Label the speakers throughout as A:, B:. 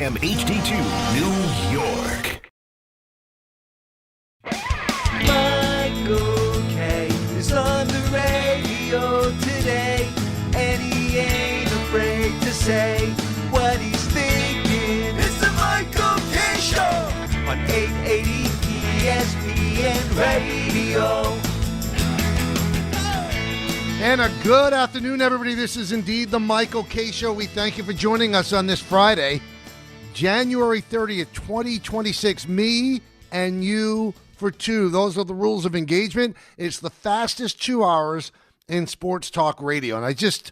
A: HD2, New York.
B: Michael K. is on the radio today, and he ain't afraid to say what he's thinking. It's the Michael K. Show on 880 ESPN Radio.
C: And a good afternoon, everybody. This is indeed the Michael K. Show. We thank you for joining us on this Friday, January 30th, 2026. Me and you for two. Those are the rules of engagement. It's the fastest 2 hours in sports talk radio. And I just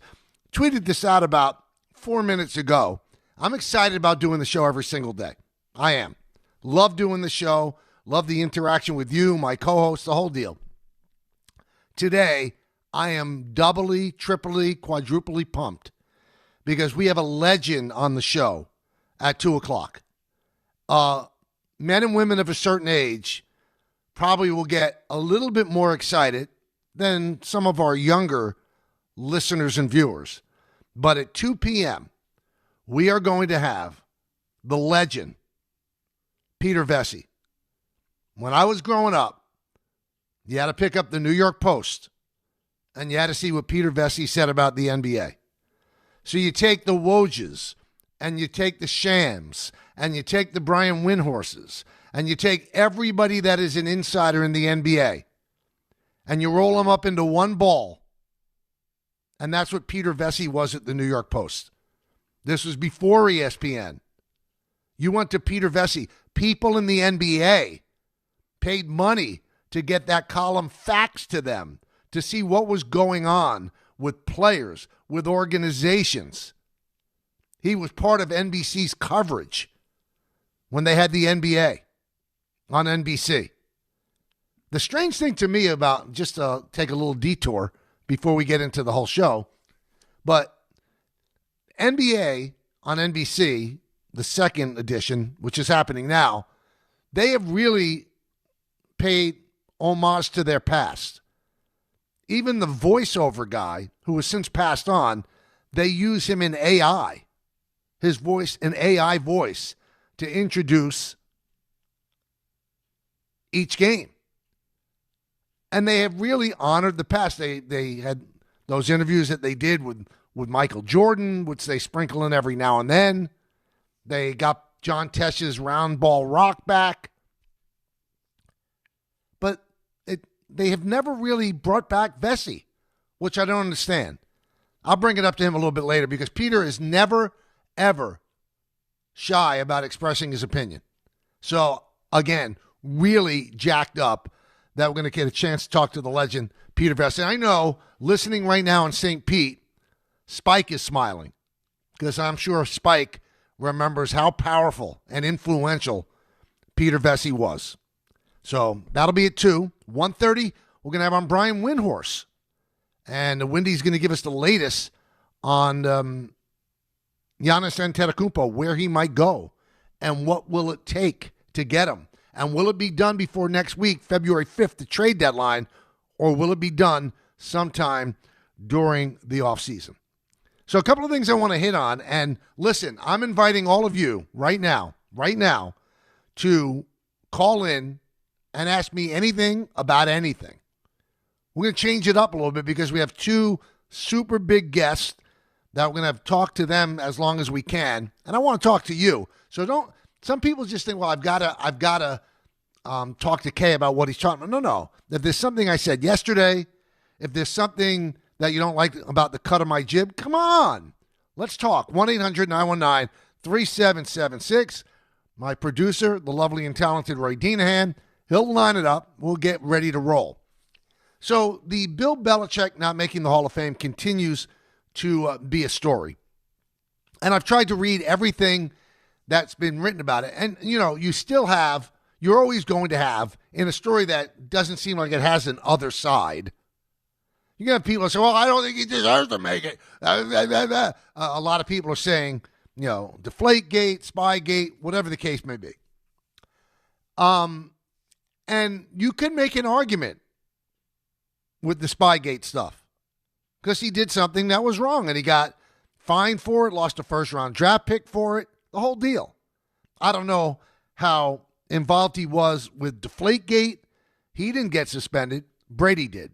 C: tweeted this out about 4 minutes ago. I'm excited about doing the show every single day. I am. Love doing the show. Love the interaction with you, my co-host, the whole deal. Today, I am doubly, triply, quadruply pumped because we have a legend on the show at 2 o'clock. Men and women of a certain age probably will get a little bit more excited than some of our younger listeners and viewers. But at 2 p.m., we are going to have the legend, Peter Vecsey. When I was growing up, you had to pick up the New York Post, and you had to see what Peter Vecsey said about the NBA. So you take the Wojs, and you take the Shams, and you take the Brian Windhorses, and you take everybody that is an insider in the NBA, and you roll them up into one ball, and that's what Peter Vecsey was at the New York Post. This was before ESPN. You went to Peter Vecsey. People in the NBA paid money to get that column faxed to them to see what was going on with players, with organizations. He was part of NBC's coverage when they had the NBA on NBC. The strange thing to me about, just to take a little detour before we get into the whole show, but NBA on NBC, the second edition, which is happening now, they have really paid homage to their past. Even the voiceover guy, who has since passed on, they use him in AI, his voice, an AI voice, to introduce each game. And they have really honored the past. They had those interviews that they did with Michael Jordan, which they sprinkle in every now and then. They got John Tesh's round ball rock back. But they have never really brought back Vecsey, which I don't understand. I'll bring it up to him a little bit later because Peter is never, ever shy about expressing his opinion. So, again, really jacked up that we're going to get a chance to talk to the legend, Peter Vecsey. I know, listening right now in St. Pete, Spike is smiling because I'm sure Spike remembers how powerful and influential Peter Vecsey was. So that'll be at 2. 1:30, we're going to have on Brian Windhorst. And Windy's going to give us the latest on Giannis Antetokounmpo, where he might go, and what will it take to get him. And will it be done before next week, February 5th, the trade deadline, or will it be done sometime during the offseason? So a couple of things I want to hit on. And listen, I'm inviting all of you right now, to call in and ask me anything about anything. We're going to change it up a little bit because we have two super big guests that we're going to have talk to them as long as we can. And I want to talk to you. So some people just think, well, I've got to talk to Kay about what he's talking about. No. If there's something I said yesterday, if there's something that you don't like about the cut of my jib, come on. Let's talk. 1-800-919-3776. My producer, the lovely and talented Ray Dinahan, he'll line it up. We'll get ready to roll. So the Bill Belichick not making the Hall of Fame continues to be a story. And I've tried to read everything that's been written about it. And, you're always going to have, in a story that doesn't seem like it has an other side, you're going to have people that say, well, I don't think he deserves to make it. A lot of people are saying, Deflategate, Spygate, whatever the case may be. And you can make an argument with the Spygate stuff because he did something that was wrong and he got fined for it, lost a first-round draft pick for it, the whole deal. I don't know how involved he was with Deflategate. He didn't get suspended. Brady did.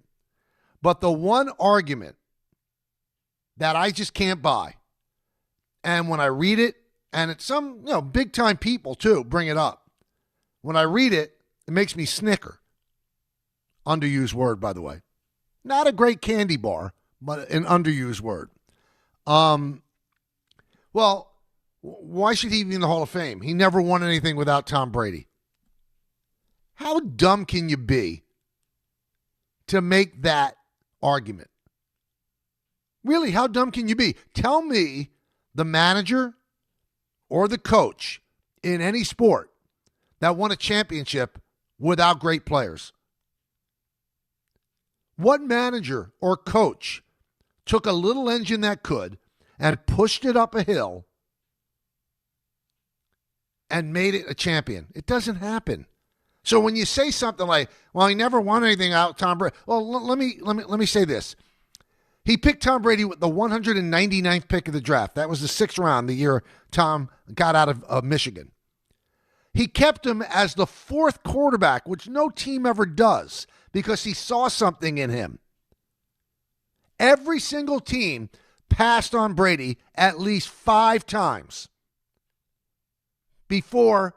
C: But the one argument that I just can't buy, and when I read it, and it's some big-time people, too, bring it up. When I read it, it makes me snicker. Underused word, by the way. Not a great candy bar, but an underused word. Well, why should he be in the Hall of Fame? He never won anything without Tom Brady. How dumb can you be to make that argument? Really, how dumb can you be? Tell me the manager or the coach in any sport that won a championship without great players. What manager or coach took a little engine that could and pushed it up a hill and made it a champion? It doesn't happen. So when you say something like, well, he never won anything out Tom Brady. Well, let me say this. He picked Tom Brady with the 199th pick of the draft. That was the 6th round, the year Tom got out of Michigan. He kept him as the 4th quarterback, which no team ever does, because he saw something in him. Every single team passed on Brady at least 5 times before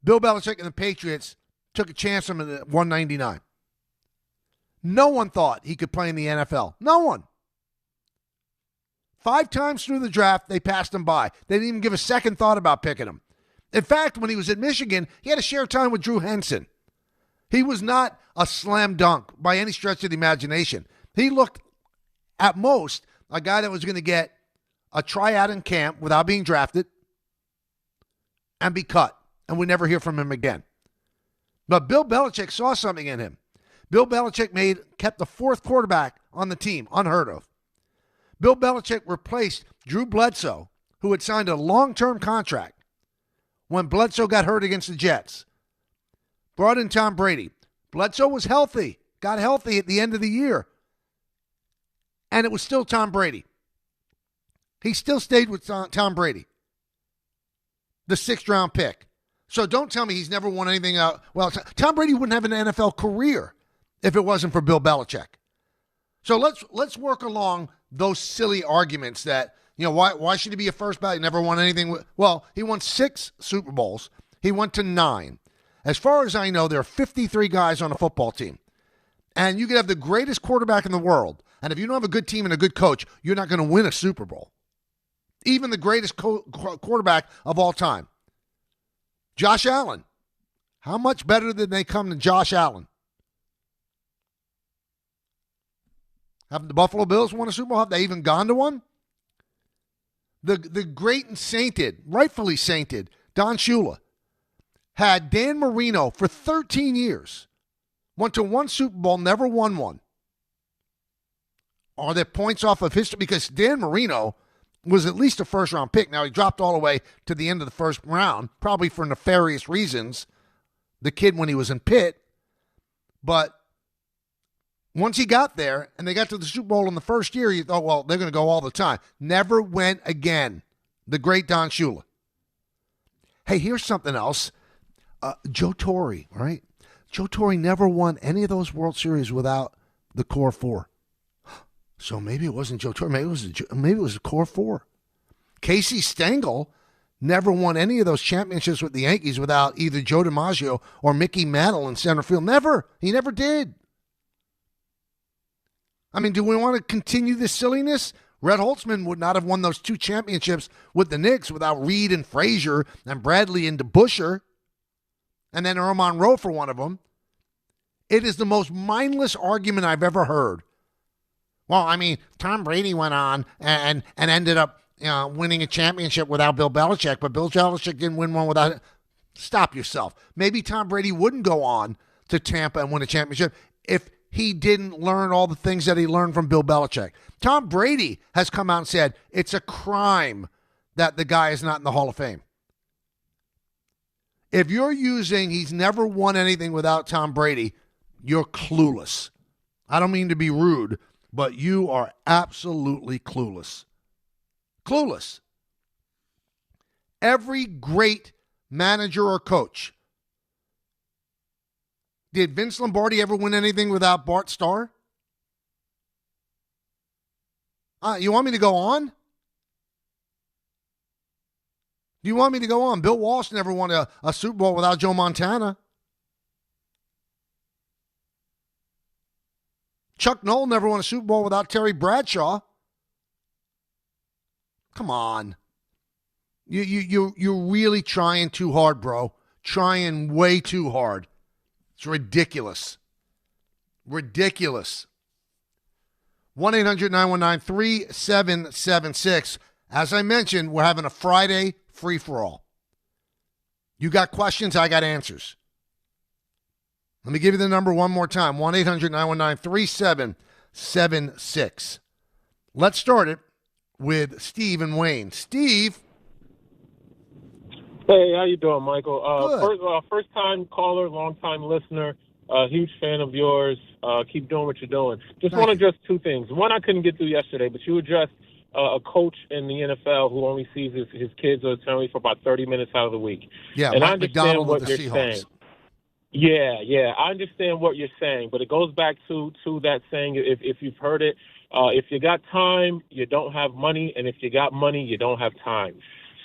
C: Bill Belichick and the Patriots took a chance on him at 199. No one thought he could play in the NFL. No one. 5 times through the draft, they passed him by. They didn't even give a second thought about picking him. In fact, when he was at Michigan, he had to share time with Drew Henson. He was not a slam dunk by any stretch of the imagination. He looked, at most, a guy that was going to get a tryout in camp without being drafted and be cut, and we never hear from him again. But Bill Belichick saw something in him. Bill Belichick kept the 4th quarterback on the team, unheard of. Bill Belichick replaced Drew Bledsoe, who had signed a long-term contract when Bledsoe got hurt against the Jets. Brought in Tom Brady. Bledsoe was healthy, got healthy at the end of the year. And it was still Tom Brady. He still stayed with Tom Brady, the 6th round pick. So don't tell me he's never won anything out. Well, Tom Brady wouldn't have an NFL career if it wasn't for Bill Belichick. So let's work along those silly arguments that, why should he be a first ballot? He never won anything. Well, he won 6 Super Bowls. He went to 9. As far as I know, there are 53 guys on a football team. And you could have the greatest quarterback in the world. And if you don't have a good team and a good coach, you're not going to win a Super Bowl. Even the greatest quarterback of all time. Josh Allen. How much better did they come than Josh Allen? Have the Buffalo Bills won a Super Bowl? Have they even gone to one? The great and sainted, rightfully sainted, Don Shula had Dan Marino for 13 years. Went to 1 Super Bowl, never won one. Are there points off of history? Because Dan Marino was at least a first-round pick. Now, he dropped all the way to the end of the first round, probably for nefarious reasons, the kid when he was in Pitt. But once he got there and they got to the Super Bowl in the first year, you thought, well, they're going to go all the time. Never went again. The great Don Shula. Hey, here's something else. Joe Torre, right? Joe Torre never won any of those World Series without the core 4. So maybe it wasn't Joe Torre. Maybe it was the core 4. Casey Stengel never won any of those championships with the Yankees without either Joe DiMaggio or Mickey Mantle in center field. Never. He never did. I mean, do we want to continue this silliness? Red Holtzman would not have won those 2 championships with the Knicks without Reed and Frazier and Bradley and DeBusschere, and then Earl Monroe for one of them. It is the most mindless argument I've ever heard. Well, I mean, Tom Brady went on and ended up winning a championship without Bill Belichick, but Bill Belichick didn't win one without it. Stop yourself. Maybe Tom Brady wouldn't go on to Tampa and win a championship if he didn't learn all the things that he learned from Bill Belichick. Tom Brady has come out and said it's a crime that the guy is not in the Hall of Fame. If you're using he's never won anything without Tom Brady, you're clueless. I don't mean to be rude, but you are absolutely clueless. Clueless. Every great manager or coach. Did Vince Lombardi ever win anything without Bart Starr? You want me to go on? Do you want me to go on? Bill Walsh never won a Super Bowl without Joe Montana. Chuck Noll never won a Super Bowl without Terry Bradshaw. Come on. You're really trying too hard, bro. Trying way too hard. It's ridiculous. Ridiculous. 1-800-919-3776. As I mentioned, we're having a Friday free-for-all. You got questions, I got answers. Let me give you the number one more time. 1-800-919-3776. Let's start it with Steve and Wayne. Steve.
D: Hey, how you doing, Michael?
C: Good.
D: First-time caller, long-time listener, huge fan of yours. Keep doing what you're doing. Just
C: Thank
D: want to
C: you.
D: address two things. One I couldn't get through yesterday, but you addressed a coach in the NFL who only sees his kids or his family for about 30 minutes out of the week.
C: Yeah,
D: and I
C: Mike
D: understand
C: McDonald
D: what
C: with the
D: you're
C: Seahawks.
D: saying. Yeah, I understand what you're saying, but it goes back to that saying, if you've heard it, if you got time, you don't have money, and if you got money, you don't have time.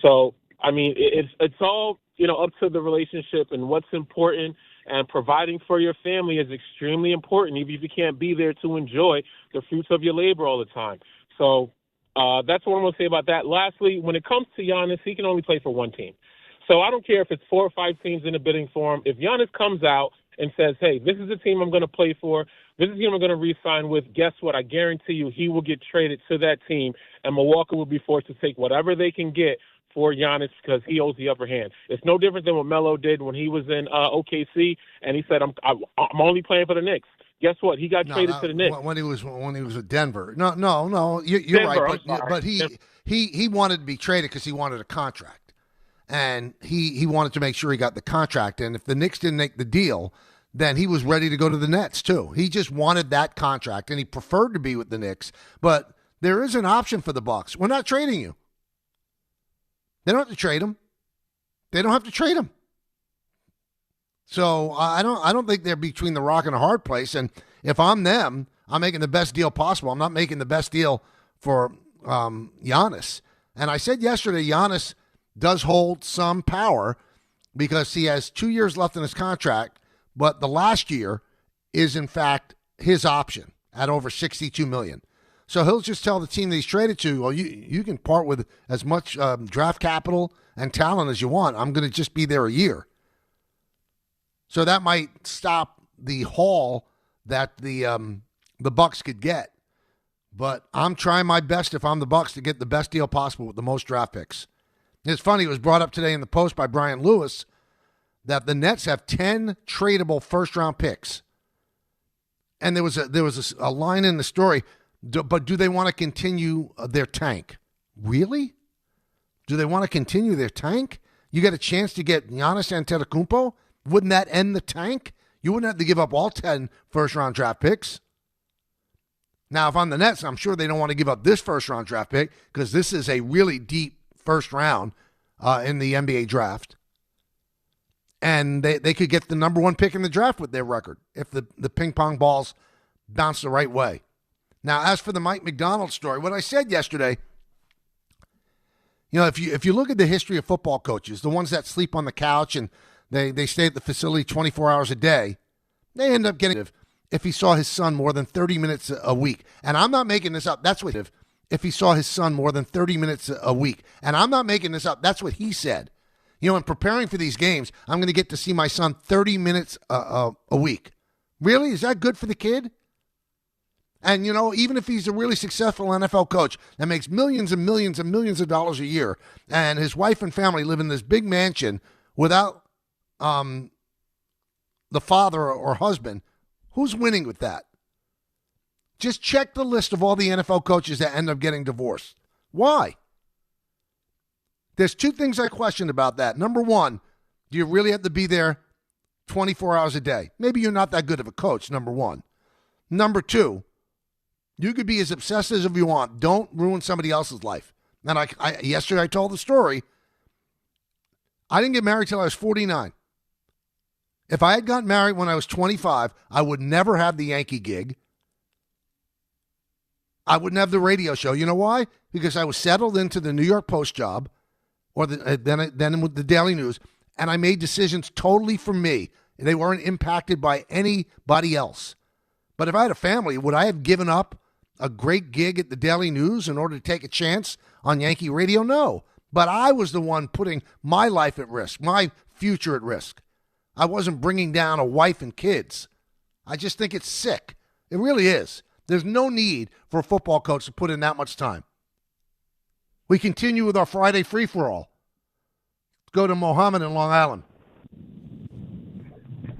D: So, I mean, it's all, up to the relationship and what's important, and providing for your family is extremely important, even if you can't be there to enjoy the fruits of your labor all the time. So that's what I'm going to say about that. Lastly, when it comes to Giannis, he can only play for one team. So I don't care if it's 4 or 5 teams in the bidding for him. If Giannis comes out and says, hey, this is the team I'm going to play for, this is the team I'm going to re-sign with, guess what? I guarantee you he will get traded to that team, and Milwaukee will be forced to take whatever they can get for Giannis because he owes the upper hand. It's no different than what Melo did when he was in OKC, and he said, I'm only playing for the Knicks. Guess what? He got traded to the Knicks.
C: When he was with Denver. No, you're
D: Denver,
C: right. But
D: Denver.
C: he wanted to be traded because he wanted a contract. And he wanted to make sure he got the contract. And if the Knicks didn't make the deal, then he was ready to go to the Nets too. He just wanted that contract, and he preferred to be with the Knicks. But there is an option for the Bucks. We're not trading you. They don't have to trade him. They don't have to trade him. So I don't think they're between the rock and a hard place. And if I'm them, I'm making the best deal possible. I'm not making the best deal for Giannis. And I said yesterday, Giannis does hold some power because he has 2 years left in his contract, but the last year is, in fact, his option at over $62 million. So he'll just tell the team that he's traded to, well, you can part with as much draft capital and talent as you want. I'm going to just be there a year. So that might stop the haul that the Bucks could get. But I'm trying my best, if I'm the Bucks, to get the best deal possible with the most draft picks. It's funny, it was brought up today in the Post by Brian Lewis that the Nets have 10 tradable first-round picks. And there was a line in the story, but do they want to continue their tank? Really? Do they want to continue their tank? You got a chance to get Giannis Antetokounmpo? Wouldn't that end the tank? You wouldn't have to give up all 10 first-round draft picks. Now, if I'm the Nets, I'm sure they don't want to give up this first-round draft pick because this is a really deep first round in the NBA draft. And they could get the number one pick in the draft with their record if the ping pong balls bounce the right way. Now, as for the Mike McDonald story, what I said yesterday, if you look at the history of football coaches, the ones that sleep on the couch and they stay at the facility 24 hours a day, they end up getting, if he saw his son more than 30 minutes a week. And I'm not making this up. That's what if he saw his son more than 30 minutes a week. And I'm not making this up. That's what he said. In preparing for these games, I'm going to get to see my son 30 minutes a week. Really? Is that good for the kid? And, even if he's a really successful NFL coach that makes millions and millions and millions of dollars a year, and his wife and family live in this big mansion without the father or husband, who's winning with that? Just check the list of all the NFL coaches that end up getting divorced. Why? There's two things I questioned about that. Number one, do you really have to be there 24 hours a day? Maybe you're not that good of a coach, number one. Number two, you could be as obsessive as you want. Don't ruin somebody else's life. And yesterday I told the story I didn't get married till I was 49. If I had gotten married when I was 25, I would never have the Yankee gig. I wouldn't have the radio show. You know why? Because I was settled into the New York Post job, or then with the Daily News, and I made decisions totally for me. They weren't impacted by anybody else. But if I had a family, would I have given up a great gig at the Daily News in order to take a chance on Yankee radio? No. But I was the one putting my life at risk, my future at risk. I wasn't bringing down a wife and kids. I just think it's sick. It really is. There's no need for a football coach to put in that much time. We continue with our Friday free-for-all. Go to Mohammed in Long Island.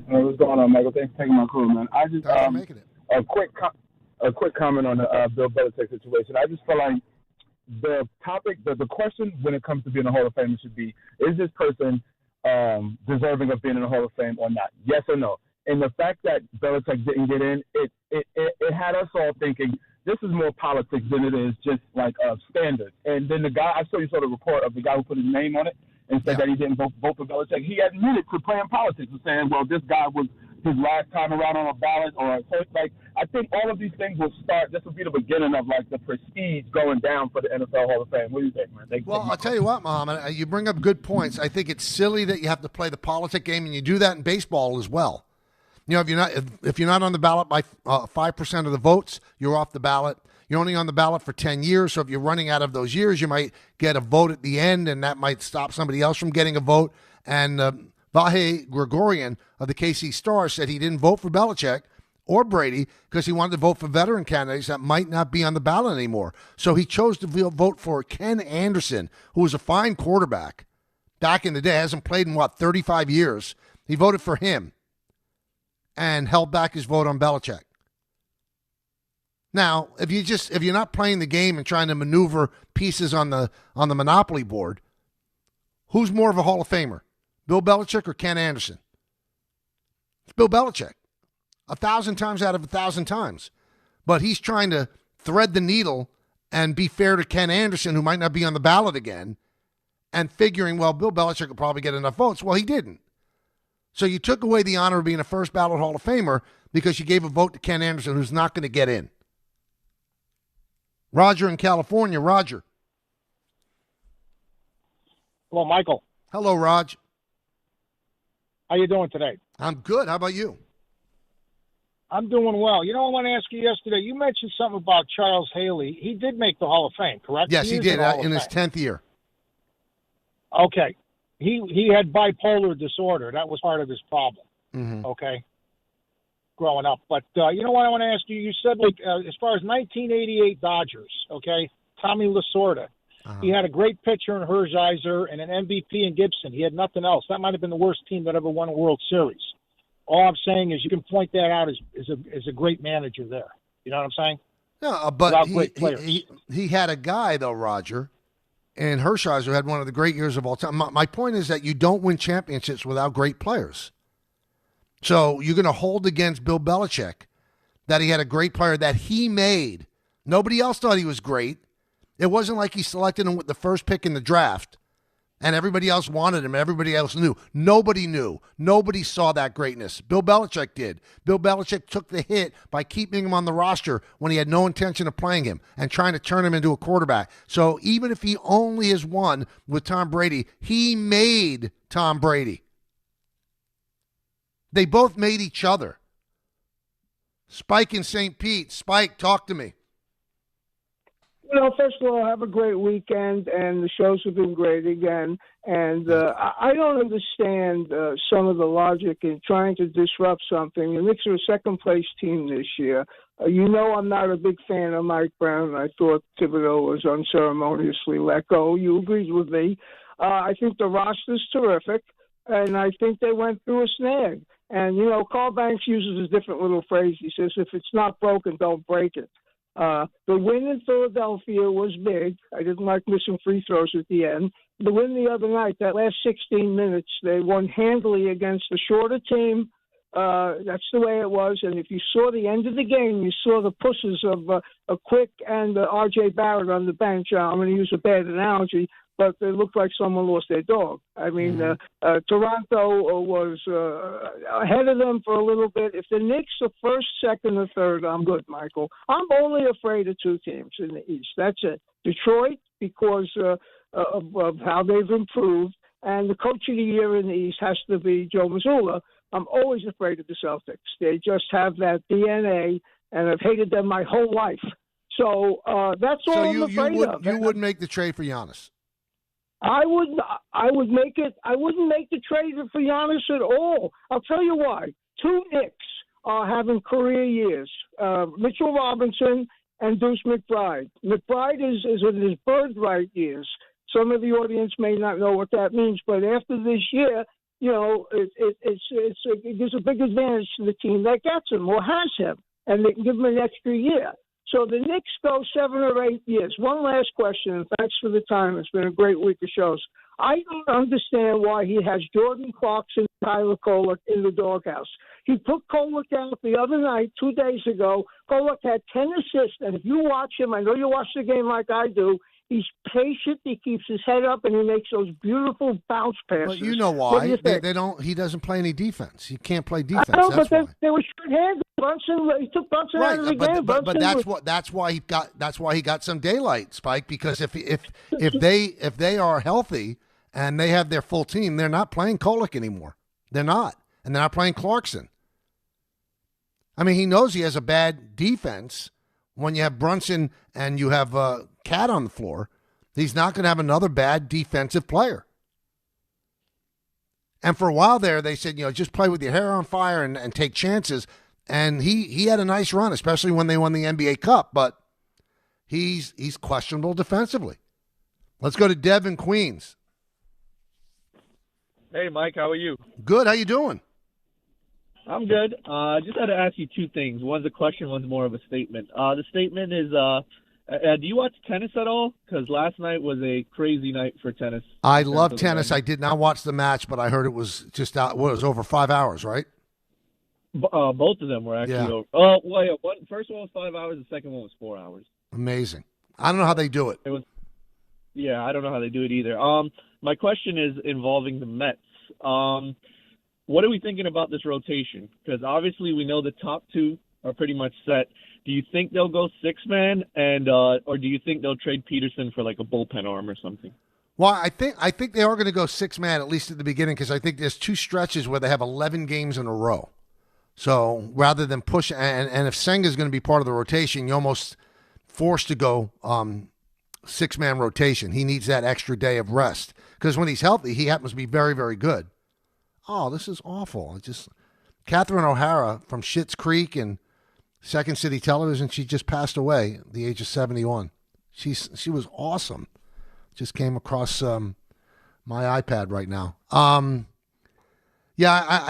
E: What's going on, Michael? Thanks for taking my call, man. I just
C: making it.
E: a quick comment on the Bill Belichick situation. I just feel like the topic, the question when it comes to being a Hall of Famer should be: is this person deserving of being in the Hall of Fame or not? Yes or no? And the fact that Belichick didn't get in, it had us all thinking this is more politics than it is just like standard. And then the guy, I saw the report of the guy who put his name on it and said that he didn't vote for Belichick. He admitted to playing politics and saying, well, this guy was his last time around on a ballot. So it's like, I think all of these things will start. This will be the beginning of like the prestige going down for the NFL Hall of Fame. What do you think, man?
C: Well, I'll tell you what, Mohammed, you bring up good points. I think it's silly that you have to play the politic game, and you do that in baseball as well. You know, if you're not on the ballot by 5% of the votes, you're off the ballot. You're only on the ballot for 10 years, so if you're running out of those years, you might get a vote at the end, and that might stop somebody else from getting a vote. And Vahe Gregorian of the KC Star said he didn't vote for Belichick or Brady because he wanted to vote for veteran candidates that might not be on the ballot anymore. So he chose to vote for Ken Anderson, who was a fine quarterback back in the day, hasn't played in, 35 years. He voted for him and held back his vote on Belichick. Now, if you're not playing the game and trying to maneuver pieces on the Monopoly board, who's more of a Hall of Famer, Bill Belichick or Ken Anderson? It's Bill Belichick, 1,000 times out of 1,000 times. But he's trying to thread the needle and be fair to Ken Anderson, who might not be on the ballot again, and figuring, well, Bill Belichick will probably get enough votes. Well, he didn't. So you took away the honor of being a first ballot Hall of Famer because you gave a vote to Ken Anderson, who's not going to get in. Roger in California. Roger.
F: Hello, Michael.
C: Hello, Raj.
F: How you doing today?
C: I'm good. How about you?
F: I'm doing well. You know, I want to ask you yesterday, you mentioned something about Charles Haley. He did make the Hall of Fame, correct?
C: Yes, he did in his 10th year.
F: Okay. He had bipolar disorder. That was part of his problem, okay, growing up. But you know what I want to ask you? You said, as far as 1988 Dodgers, okay, Tommy Lasorda. He had a great pitcher in Hershiser and an MVP in Gibson. He had nothing else. That might have been the worst team that ever won a World Series. All I'm saying is you can point that out as a great manager there. You know what I'm saying?
C: No, but he had a guy, though, Roger, and Hershiser had one of the great years of all time. My point is that you don't win championships without great players. So you're going to hold against Bill Belichick that he had a great player that he made. Nobody else thought he was great. It wasn't like he selected him with the first pick in the draft and everybody else wanted him. Everybody else knew. Nobody knew. Nobody saw that greatness. Bill Belichick did. Bill Belichick took the hit by keeping him on the roster when he had no intention of playing him and trying to turn him into a quarterback. So even if he only has won with Tom Brady, he made Tom Brady. They both made each other. Spike in St. Pete. Spike, talk to me.
G: Well, first of all, have a great weekend, and the shows have been great again. And I don't understand some of the logic in trying to disrupt something. The Knicks are a second-place team this year. You know I'm not a big fan of Mike Brown. I thought Thibodeau was unceremoniously let go. You agreed with me. I think the roster's terrific, and I think they went through a snag. And, you know, Carl Banks uses a different little phrase. He says, if it's not broken, don't break it. The win in Philadelphia was big. I didn't like missing free throws at the end. The win the other night, that last 16 minutes, they won handily against a shorter team. That's the way it was. And if you saw the end of the game, you saw the pushes of a Quick and R.J. Barrett on the bench. I'm going to use a bad analogy, but it looked like someone lost their dog. I mean, Toronto was ahead of them for a little bit. If the Knicks are first, second, or third, I'm good, Michael. I'm only afraid of two teams in the East. That's it. Detroit, because of how they've improved, and the coach of the year in the East has to be Joe Mazzulla. I'm always afraid of the Celtics. They just have that DNA, and I've hated them my whole life. So that's all I'm afraid of.
C: You wouldn't make the trade for Giannis?
G: I would make it. I wouldn't make the trade for Giannis at all. I'll tell you why. Two Knicks are having career years. Mitchell Robinson and Deuce McBride. McBride is in his birthright years. Some of the audience may not know what that means, but after this year, you know, it gives a big advantage to the team that gets him or has him, and they can give him an extra year. So the Knicks go 7 or 8 years. One last question, and thanks for the time. It's been a great week of shows. I don't understand why he has Jordan Clarkson and Tyler Kolek in the doghouse. He put Kolek out the other night, 2 days ago. Kolek had 10 assists, and if you watch him, I know you watch the game like I do, he's patient, he keeps his head up, and he makes those beautiful bounce passes.
C: But you know why. They don't. He doesn't play any defense. He can't play defense.
G: I know, but they were short-handed. He took Brunson out of the game.
C: But that's why he got some daylight, Spike, because if they are healthy and they have their full team, they're not playing Kolek anymore. They're not. And they're not playing Clarkson. I mean, he knows he has a bad defense. When you have Brunson and you have Cat on the floor, he's not going to have another bad defensive player. And for a while there, they said, you know, just play with your hair on fire and take chances. And he had a nice run, especially when they won the NBA Cup. But he's questionable defensively. Let's go to Dev in Queens.
H: Hey, Mike, how are you?
C: Good. How you doing?
H: I'm good. I just had to ask you two things. One's a question, one's more of a statement. The statement is, do you watch tennis at all? Because last night was a crazy night for tennis.
C: I love tennis. I did not watch the match, but I heard it was just out. What, it was over 5 hours, right?
H: Both of them were actually over. First one was 5 hours. The second one was 4 hours.
C: Amazing. I don't know how they do it.
H: I don't know how they do it either. My question is involving the Mets. What are we thinking about this rotation? Because obviously we know the top two are pretty much set. Do you think they'll go 6-man, or do you think they'll trade Peterson for like a bullpen arm or something?
C: Well, I think they are going to go 6-man at least at the beginning, because I think there's two stretches where they have 11 games in a row. So rather than push, and if Senga's going to be part of the rotation, you're almost forced to go 6-man rotation. He needs that extra day of rest, because when he's healthy, he happens to be very, very good. Oh, this is awful. Catherine O'Hara from Schitt's Creek and Second City Television, she just passed away at the age of 71. She was awesome. Just came across my iPad right now. I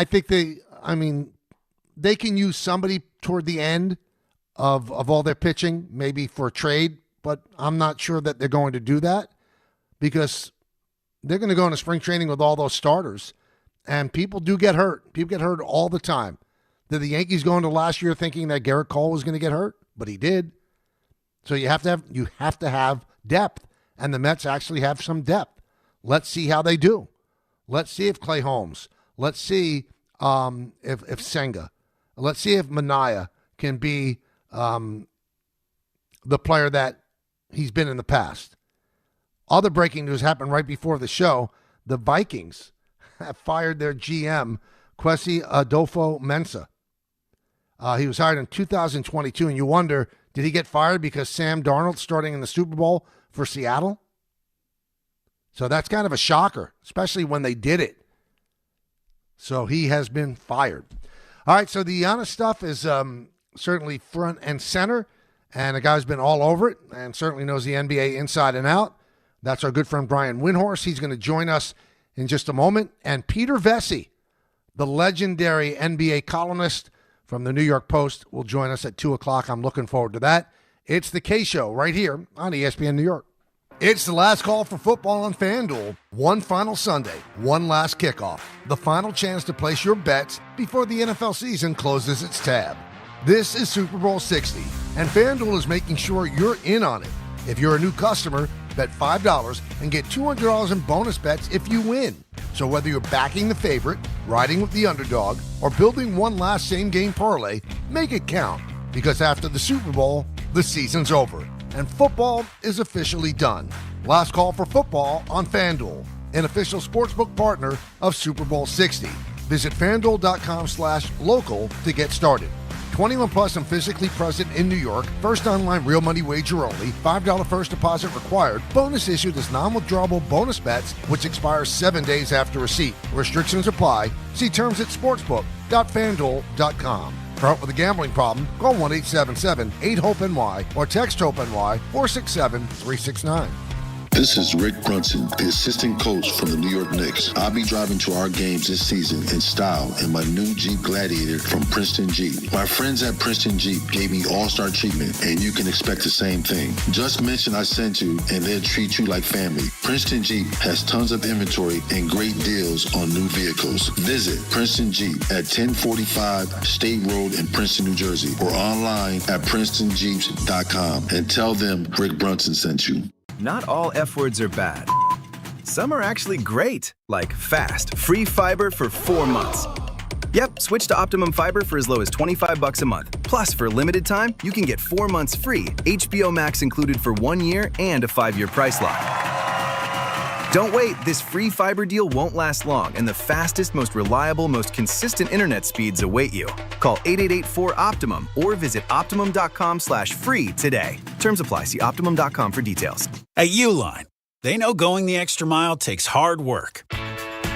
C: think they can use somebody toward the end of all their pitching, maybe for a trade, but I'm not sure that they're going to do that, because they're going to go into spring training with all those starters. And people do get hurt. People get hurt all the time. Did the Yankees go into last year thinking that Garrett Cole was going to get hurt? But he did. So you have to have depth, and the Mets actually have some depth. Let's see how they do. Let's see if Clay Holmes. Let's see if Senga. Let's see if Manaea can be the player that he's been in the past. Other breaking news happened right before the show. The Vikings have fired their GM, Kwesi Adolfo-Mensah. He was hired in 2022, and you wonder, did he get fired because Sam Darnold's starting in the Super Bowl for Seattle? So that's kind of a shocker, especially when they did it. So he has been fired. All right, so the Giannis stuff is certainly front and center, and a guy who's been all over it and certainly knows the NBA inside and out. That's our good friend Brian Windhorst. He's going to join us in just a moment. And Peter Vecsey, the legendary NBA columnist from the New York Post, will join us at 2 o'clock. I'm looking forward to that. It's the K Show right here on ESPN New York. It's the last call for football on FanDuel. One final Sunday, one last kickoff. The final chance to place your bets before the NFL season closes its tab. This is Super Bowl 60, and FanDuel is making sure you're in on it. If you're a new customer, Bet $5 and get $200 in bonus bets if you win. So whether you're backing the favorite, riding with the underdog, or building one last same-game parlay, make it count. Because after the Super Bowl, the season's over, and football is officially done. Last call for football on FanDuel, an official sportsbook partner of Super Bowl 60. Visit FanDuel.com/local to get started. 21 plus and physically present in New York. First online real money wager only. $5 first deposit required. Bonus issued as non-withdrawable bonus bets, which expires 7 days after receipt. Restrictions apply. See terms at sportsbook.fanduel.com. For help with a gambling problem, call 1-877-8-HOPE-NY or text HOPE-NY 467-369.
I: This is Rick Brunson, the assistant coach from the New York Knicks. I'll be driving to our games this season in style in my new Jeep Gladiator from Princeton Jeep. My friends at Princeton Jeep gave me all-star treatment, and you can expect the same thing. Just mention I sent you, and they'll treat you like family. Princeton Jeep has tons of inventory and great deals on new vehicles. Visit Princeton Jeep at 1045 State Road in Princeton, New Jersey, or online at PrincetonJeeps.com and tell them Rick Brunson sent you.
J: Not all F words are bad. Some are actually great, like fast, free fiber for 4 months. Yep, switch to Optimum Fiber for as low as $25 a month. Plus, for a limited time, you can get 4 months free, HBO Max included for 1 year, and a 5-year price lock. Don't wait, this free fiber deal won't last long, and the fastest, most reliable, most consistent internet speeds await you. Call 888-4-OPTIMUM or visit Optimum.com/free today. Terms apply. See Optimum.com for details.
K: At Uline, they know going the extra mile takes hard work.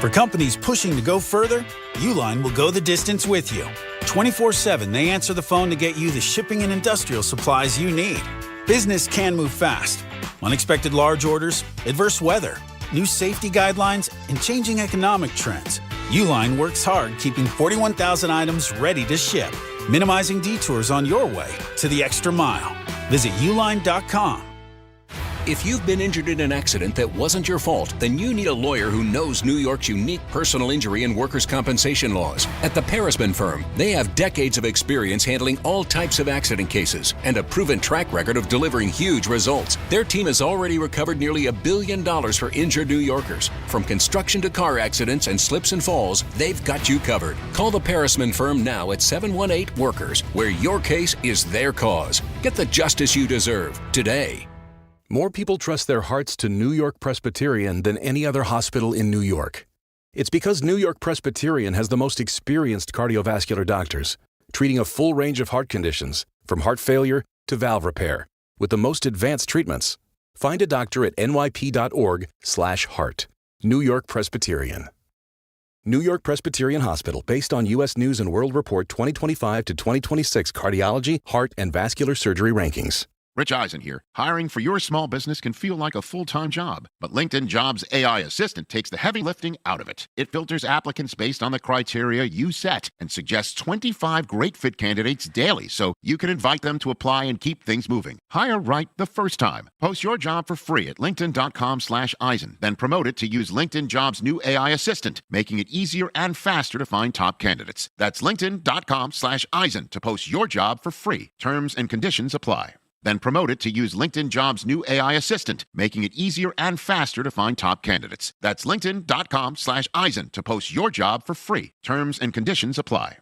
K: For companies pushing to go further, Uline will go the distance with you. 24/7, they answer the phone to get you the shipping and industrial supplies you need. Business can move fast. Unexpected large orders, adverse weather, new safety guidelines, and changing economic trends. Uline works hard keeping 41,000 items ready to ship, minimizing detours on your way to the extra mile. Visit uline.com.
L: If you've been injured in an accident that wasn't your fault, then you need a lawyer who knows New York's unique personal injury and workers' compensation laws. At the Parisman Firm, they have decades of experience handling all types of accident cases and a proven track record of delivering huge results. Their team has already recovered nearly $1 billion for injured New Yorkers. From construction to car accidents and slips and falls, they've got you covered. Call the Parisman Firm now at 718-WORKERS, where your case is their cause. Get the justice you deserve today.
M: More people trust their hearts to New York Presbyterian than any other hospital in New York. It's because New York Presbyterian has the most experienced cardiovascular doctors, treating a full range of heart conditions, from heart failure to valve repair, with the most advanced treatments. Find a doctor at nyp.org/heart. New York Presbyterian. New York Presbyterian Hospital, based on U.S. News & World Report 2025 to 2026 cardiology, heart, and vascular surgery rankings.
N: Rich Eisen here. Hiring for your small business can feel like a full-time job, but LinkedIn Jobs AI Assistant takes the heavy lifting out of it. It filters applicants based on the criteria you set and suggests 25 great fit candidates daily, so you can invite them to apply and keep things moving. Hire right the first time. Post your job for free at linkedin.com/Eisen, then promote it to use LinkedIn Jobs' new AI Assistant, making it easier and faster to find top candidates. That's linkedin.com/Eisen to post your job for free. Terms and conditions apply. Then promote it to use LinkedIn Jobs' new AI Assistant, making it easier and faster to find top candidates. That's linkedin.com/Eisen to post your job for free. Terms and conditions apply.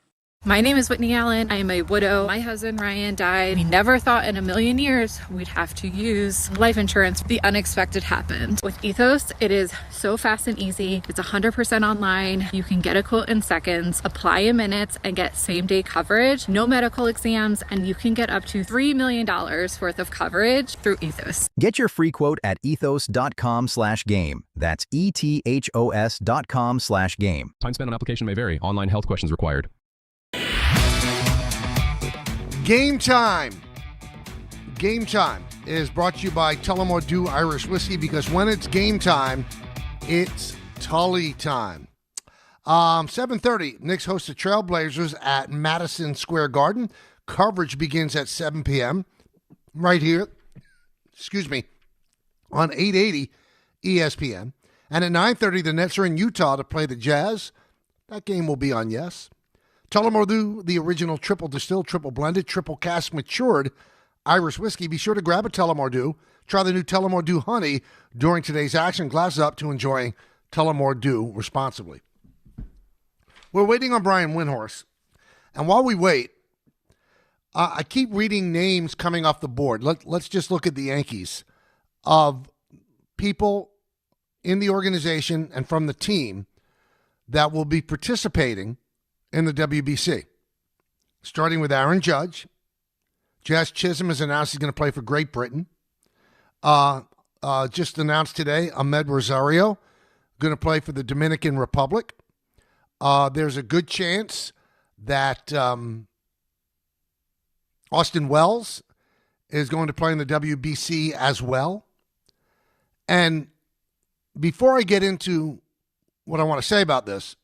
O: My name is Whitney Allen. I am a widow. My husband, Ryan, died. We never thought in a million years we'd have to use life insurance. The unexpected happened. With Ethos, it is so fast and easy. It's 100% online. You can get a quote in seconds, apply in minutes, and get same-day coverage. No medical exams, and you can get up to $3 million worth of coverage through Ethos.
P: Get your free quote at ethos.com/game. That's ETHOS.com/game.
Q: Time spent on application may vary. Online health questions required.
C: Game time. Game time is brought to you by Tullamore Dew Irish Whiskey, because when it's game time, it's Tully time. 7:30, Knicks host the Trailblazers at Madison Square Garden. Coverage begins at 7 p.m. right here, on 880 ESPN. And at 9:30, the Nets are in Utah to play the Jazz. That game will be on Yes. Tullamore Dew, the original triple distilled, triple blended, triple cask matured Irish whiskey. Be sure to grab a Tullamore Dew. Try the new Tullamore Dew Honey during today's action. Glass up to enjoying Tullamore Dew responsibly. We're waiting on Brian Windhorst. And while we wait, I keep reading names coming off the board. Let's just look at the Yankees of people in the organization and from the team that will be participating in the WBC. Starting with Aaron Judge. Jazz Chisholm has announced he's going to play for Great Britain. Just announced today, Ahmed Rosario going to play for the Dominican Republic. There's a good chance that Austin Wells is going to play in the WBC as well. And before I get into what I want to say about this,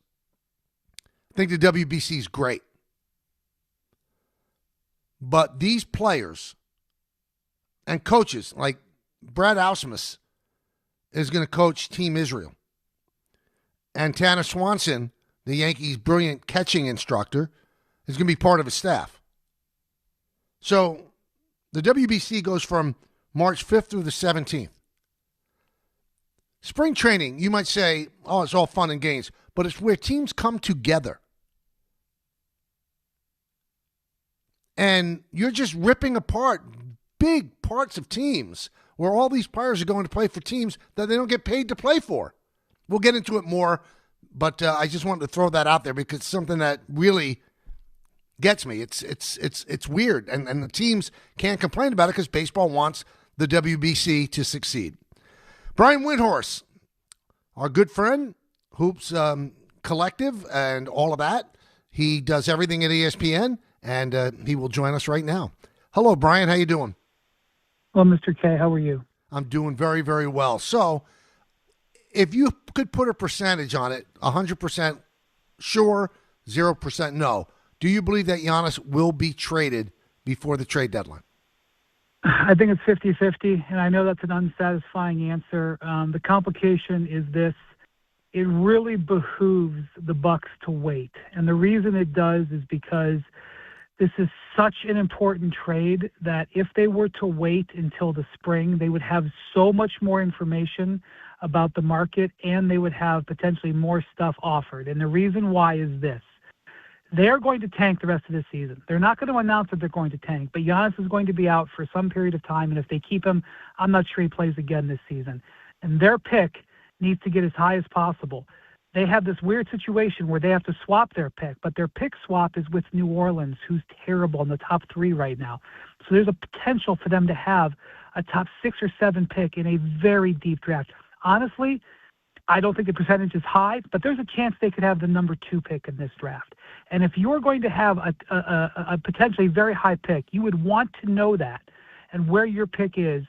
C: I think the WBC is great. But these players and coaches, like Brad Ausmus is going to coach Team Israel. And Tanner Swanson, the Yankees' brilliant catching instructor, is going to be part of his staff. So the WBC goes from March 5th through the 17th. Spring training, you might say, oh, it's all fun and games, but it's where teams come together. And you're just ripping apart big parts of teams where all these players are going to play for teams that they don't get paid to play for. We'll get into it more, but I just wanted to throw that out there because it's something that really gets me. It's weird, and the teams can't complain about it because baseball wants the WBC to succeed. Brian Windhorst, our good friend, Hoops Collective and all of that. He does everything at ESPN, and he will join us right now. Hello, Brian. How you doing?
R: Well, Mr. K, how are you?
C: I'm doing very, very well. So if you could put a percentage on it, 100% sure, 0% no, do you believe that Giannis will be traded before the trade deadline?
R: I think it's 50-50, and I know that's an unsatisfying answer. The complication is this. It really behooves the Bucks to wait. And the reason it does is because this is such an important trade that if they were to wait until the spring, they would have so much more information about the market, and they would have potentially more stuff offered. And the reason why is this. They're going to tank the rest of this season. They're not going to announce that they're going to tank, but Giannis is going to be out for some period of time, and if they keep him, I'm not sure he plays again this season. And their pick needs to get as high as possible. They have this weird situation where they have to swap their pick, but their pick swap is with New Orleans, who's terrible in the top 3 right now. So there's a potential for them to have a top 6 or 7 pick in a very deep draft. Honestly, I don't think the percentage is high, but there's a chance they could have the number 2 pick in this draft. And if you're going to have a potentially very high pick, you would want to know that and where your pick is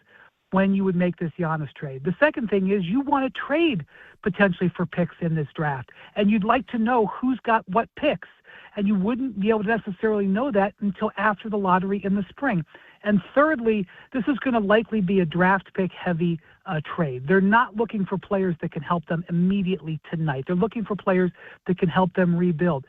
R: when you would make this Giannis trade. The second thing is you want to trade potentially for picks in this draft, and you'd like to know who's got what picks, and you wouldn't be able to necessarily know that until after the lottery in the spring. And thirdly, this is going to likely be a draft pick heavy trade. They're not looking for players that can help them immediately tonight. They're looking for players that can help them rebuild.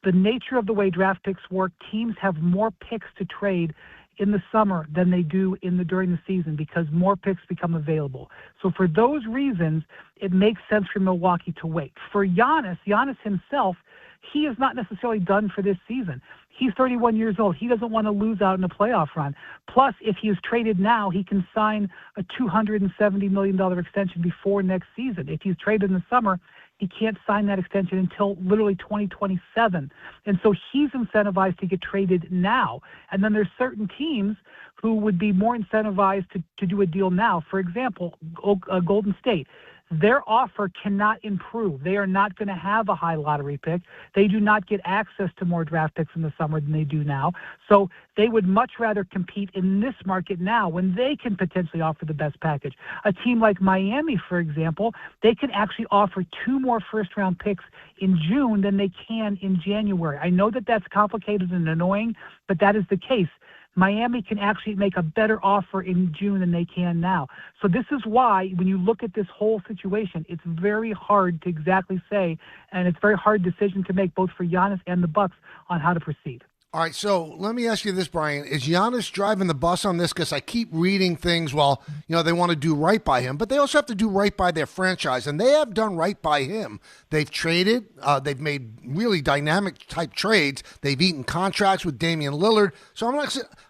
R: The nature of the way draft picks work, teams have more picks to trade in the summer than they do during the season because more picks become available. So for those reasons, it makes sense for Milwaukee to wait. For Giannis himself, he is not necessarily done for this season. He's 31 years old. He doesn't want to lose out in a playoff run. Plus, if he is traded now, he can sign a $270 million extension before next season. If he's traded in the summer, he can't sign that extension until literally 2027. And so he's incentivized to get traded now. And then there's certain teams who would be more incentivized to do a deal now. For example, Golden State. Their offer cannot improve. They are not going to have a high lottery pick. They do not get access to more draft picks in the summer than they do now. So they would much rather compete in this market now when they can potentially offer the best package. A team like Miami, for example, they can actually offer 2 more first-round picks in June than they can in January. I know that that's complicated and annoying, but that is the case. Miami can actually make a better offer in June than they can now. So this is why, when you look at this whole situation, it's very hard to exactly say, and it's a very hard decision to make both for Giannis and the Bucks on how to proceed.
C: All right, so let me ask you this, Brian. Is Giannis driving the bus on this? Because I keep reading things, well, they want to do right by him, but they also have to do right by their franchise, and they have done right by him. They've traded. They've made really dynamic-type trades. They've eaten contracts with Damian Lillard. So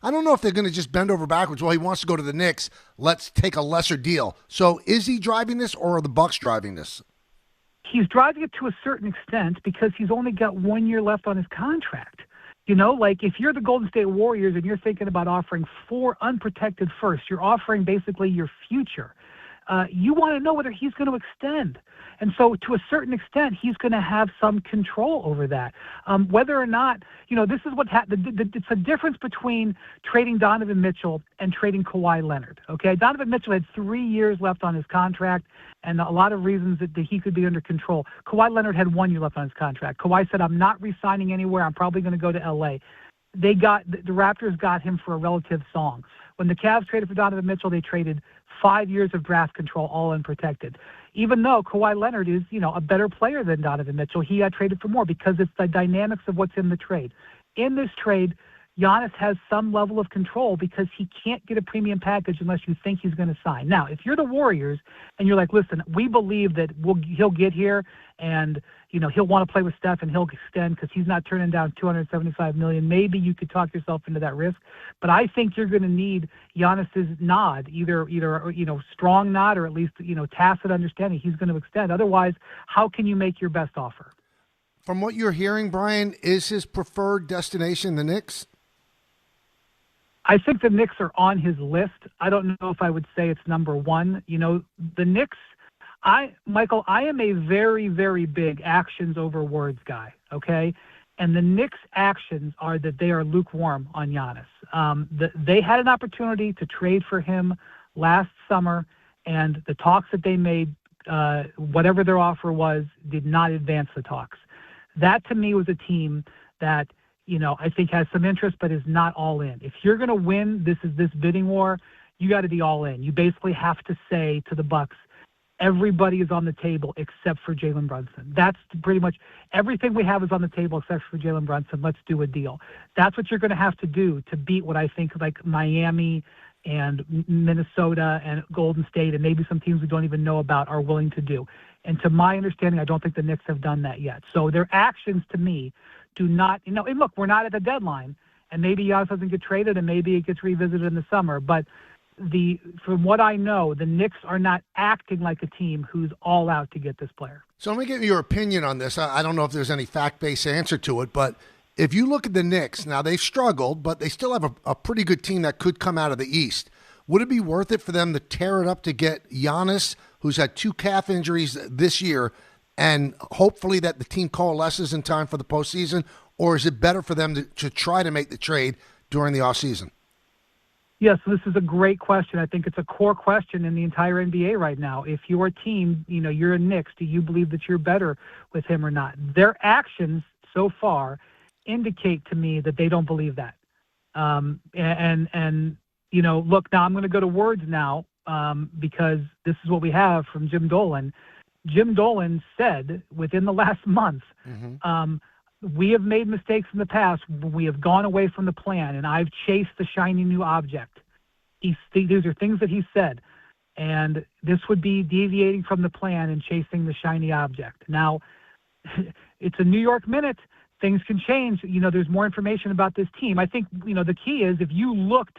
C: I don't know if they're going to just bend over backwards. Well, he wants to go to the Knicks. Let's take a lesser deal. So is he driving this, or are the Bucks driving this?
R: He's driving it to a certain extent because he's only got 1 year left on his contract. If you're the Golden State Warriors and you're thinking about offering 4 unprotected firsts, you're offering basically your future. You want to know whether he's going to extend. And so to a certain extent, he's going to have some control over that. Whether or not, this is what it's a difference between trading Donovan Mitchell and trading Kawhi Leonard. Okay, Donovan Mitchell had 3 years left on his contract and a lot of reasons that he could be under control. Kawhi Leonard had 1 year left on his contract. Kawhi said, I'm not re-signing anywhere. I'm probably going to go to L.A. The Raptors got him for a relative song. When the Cavs traded for Donovan Mitchell, they traded 5 years of draft control, all unprotected. Even though Kawhi Leonard is, a better player than Donovan Mitchell, he got traded for more because it's the dynamics of what's in the trade. In this trade, Giannis has some level of control because he can't get a premium package unless you think he's going to sign. Now, if you're the Warriors and you're like, listen, we believe that he'll get here and, he'll want to play with Steph and he'll extend because he's not turning down $275 million. Maybe you could talk yourself into that risk. But I think you're going to need Giannis's nod, either strong nod or at least, tacit understanding he's going to extend. Otherwise, how can you make your best offer?
C: From what you're hearing, Brian, is his preferred destination the Knicks?
R: I think the Knicks are on his list. I don't know if I would say it's number one. The Knicks, Michael, I am a very, very big actions over words guy, okay? And the Knicks' actions are that they are lukewarm on Giannis. They had an opportunity to trade for him last summer, and the talks that they made, whatever their offer was, did not advance the talks. That, to me, was a team that I think has some interest, but is not all in. If you're going to win this bidding war, you got to be all in. You basically have to say to the Bucks, everybody is on the table except for Jalen Brunson. That's pretty much everything we have is on the table except for Jalen Brunson. Let's do a deal. That's what you're going to have to do to beat what I think like Miami and Minnesota and Golden State and maybe some teams we don't even know about are willing to do. And to my understanding, I don't think the Knicks have done that yet. So their actions to me do not, and look, we're not at the deadline, and maybe Giannis doesn't get traded, and maybe it gets revisited in the summer. But from what I know, the Knicks are not acting like a team who's all out to get this player.
C: So let me get your opinion on this. I don't know if there's any fact-based answer to it, but if you look at the Knicks, now they've struggled, but they still have a pretty good team that could come out of the East. Would it be worth it for them to tear it up to get Giannis, who's had 2 calf injuries this year, and hopefully that the team coalesces in time for the postseason, or is it better for them to try to make the trade during the offseason?
R: Yes, this is a great question. I think it's a core question in the entire NBA right now. If your team, you're a Knicks, do you believe that you're better with him or not? Their actions so far indicate to me that they don't believe that. Look, now I'm going to go to words now because this is what we have from Jim Dolan. Jim Dolan said within the last month, we have made mistakes in the past. We have gone away from the plan, and I've chased the shiny new object. These are things that he said, and this would be deviating from the plan and chasing the shiny object. Now, it's a New York minute. Things can change. There's more information about this team. I think, the key is if you looked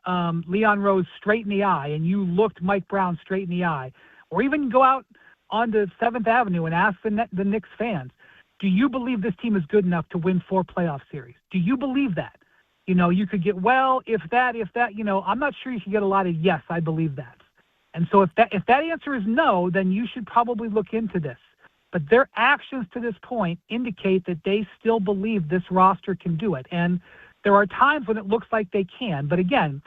R: Leon Rose straight in the eye and you looked Mike Brown straight in the eye, or even go out onto 7th Avenue and ask the Knicks fans, do you believe this team is good enough to win 4 playoff series? Do you believe that? You could get, if that, I'm not sure you should get a lot of yes, I believe that. And so if that answer is no, then you should probably look into this. But their actions to this point indicate that they still believe this roster can do it. And there are times when it looks like they can. But again,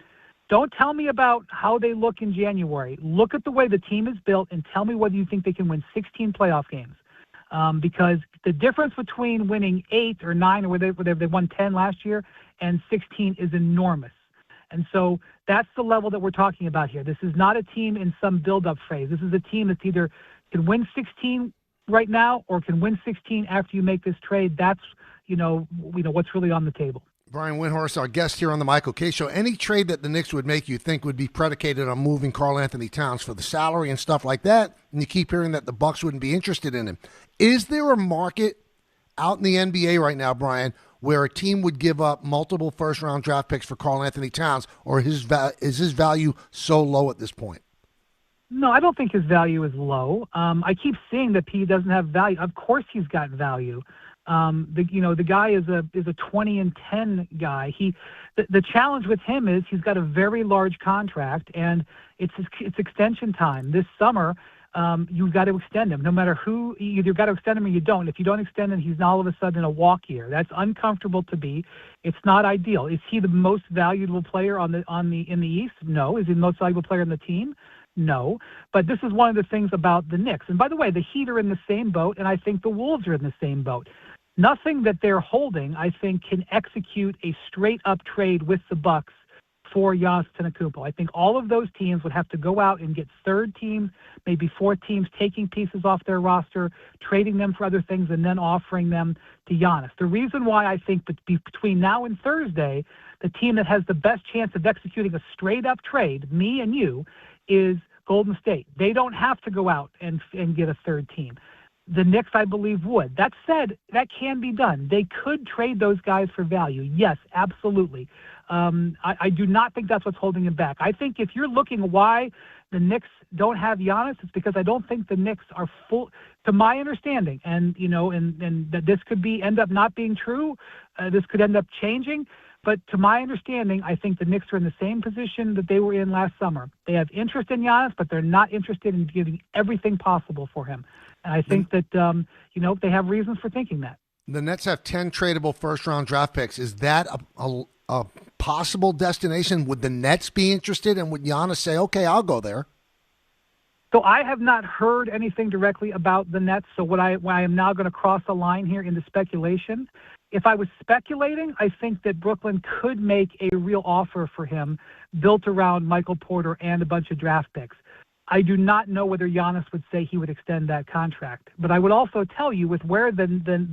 R: don't tell me about how they look in January. Look at the way the team is built and tell me whether you think they can win 16 playoff games. Because the difference between winning 8 or 9 or whether they won 10 last year and 16 is enormous. And so that's the level that we're talking about here. This is not a team in some build-up phase. This is a team that's either can win 16 right now or can win 16 after you make this trade. That's, what's really on the table.
C: Brian Windhorst, our guest here on the Michael K. Show. Any trade that the Knicks would make you think would be predicated on moving Karl Anthony Towns for the salary and stuff like that, and you keep hearing that the Bucks wouldn't be interested in him. Is there a market out in the NBA right now, Brian, where a team would give up multiple first-round draft picks for Karl Anthony Towns, or is his value so low at this point?
R: No, I don't think his value is low. I keep seeing that he doesn't have value. Of course he's got value. The guy is a 20-10 guy. The challenge with him is he's got a very large contract, and it's extension time this summer. You've got to extend him, no matter who. You either got to extend him or you don't. If you don't extend him, he's all of a sudden in a walk year. That's uncomfortable to be. It's not ideal. Is he the most valuable player in the East? No. Is he the most valuable player on the team? No. But this is one of the things about the Knicks. And by the way, the Heat are in the same boat, and I think the Wolves are in the same boat. Nothing that they're holding, I think, can execute a straight-up trade with the Bucks for Giannis Antetokounmpo. I think all of those teams would have to go out and get third teams, maybe fourth teams, taking pieces off their roster, trading them for other things, and then offering them to Giannis. The reason why I think between now and Thursday, the team that has the best chance of executing a straight-up trade, me and you, is Golden State. They don't have to go out and get a third team. The Knicks, I believe, would. That said, that can be done. They could trade those guys for value. Yes, absolutely. I do not think that's what's holding him back. I think if you're looking why the Knicks don't have Giannis, it's because I don't think the Knicks are full, to my understanding, and that this could end up not being true. This could end up changing. But to my understanding, I think the Knicks are in the same position that they were in last summer. They have interest in Giannis, but they're not interested in giving everything possible for him. And I think that, they have reasons for thinking that.
C: The Nets have 10 tradable first-round draft picks. Is that a possible destination? Would the Nets be interested, and would Giannis say, okay, I'll go there?
R: So I have not heard anything directly about the Nets, so I am now going to cross a line here into speculation. If I was speculating, I think that Brooklyn could make a real offer for him built around Michael Porter and a bunch of draft picks. I do not know whether Giannis would say he would extend that contract. But I would also tell you, with where the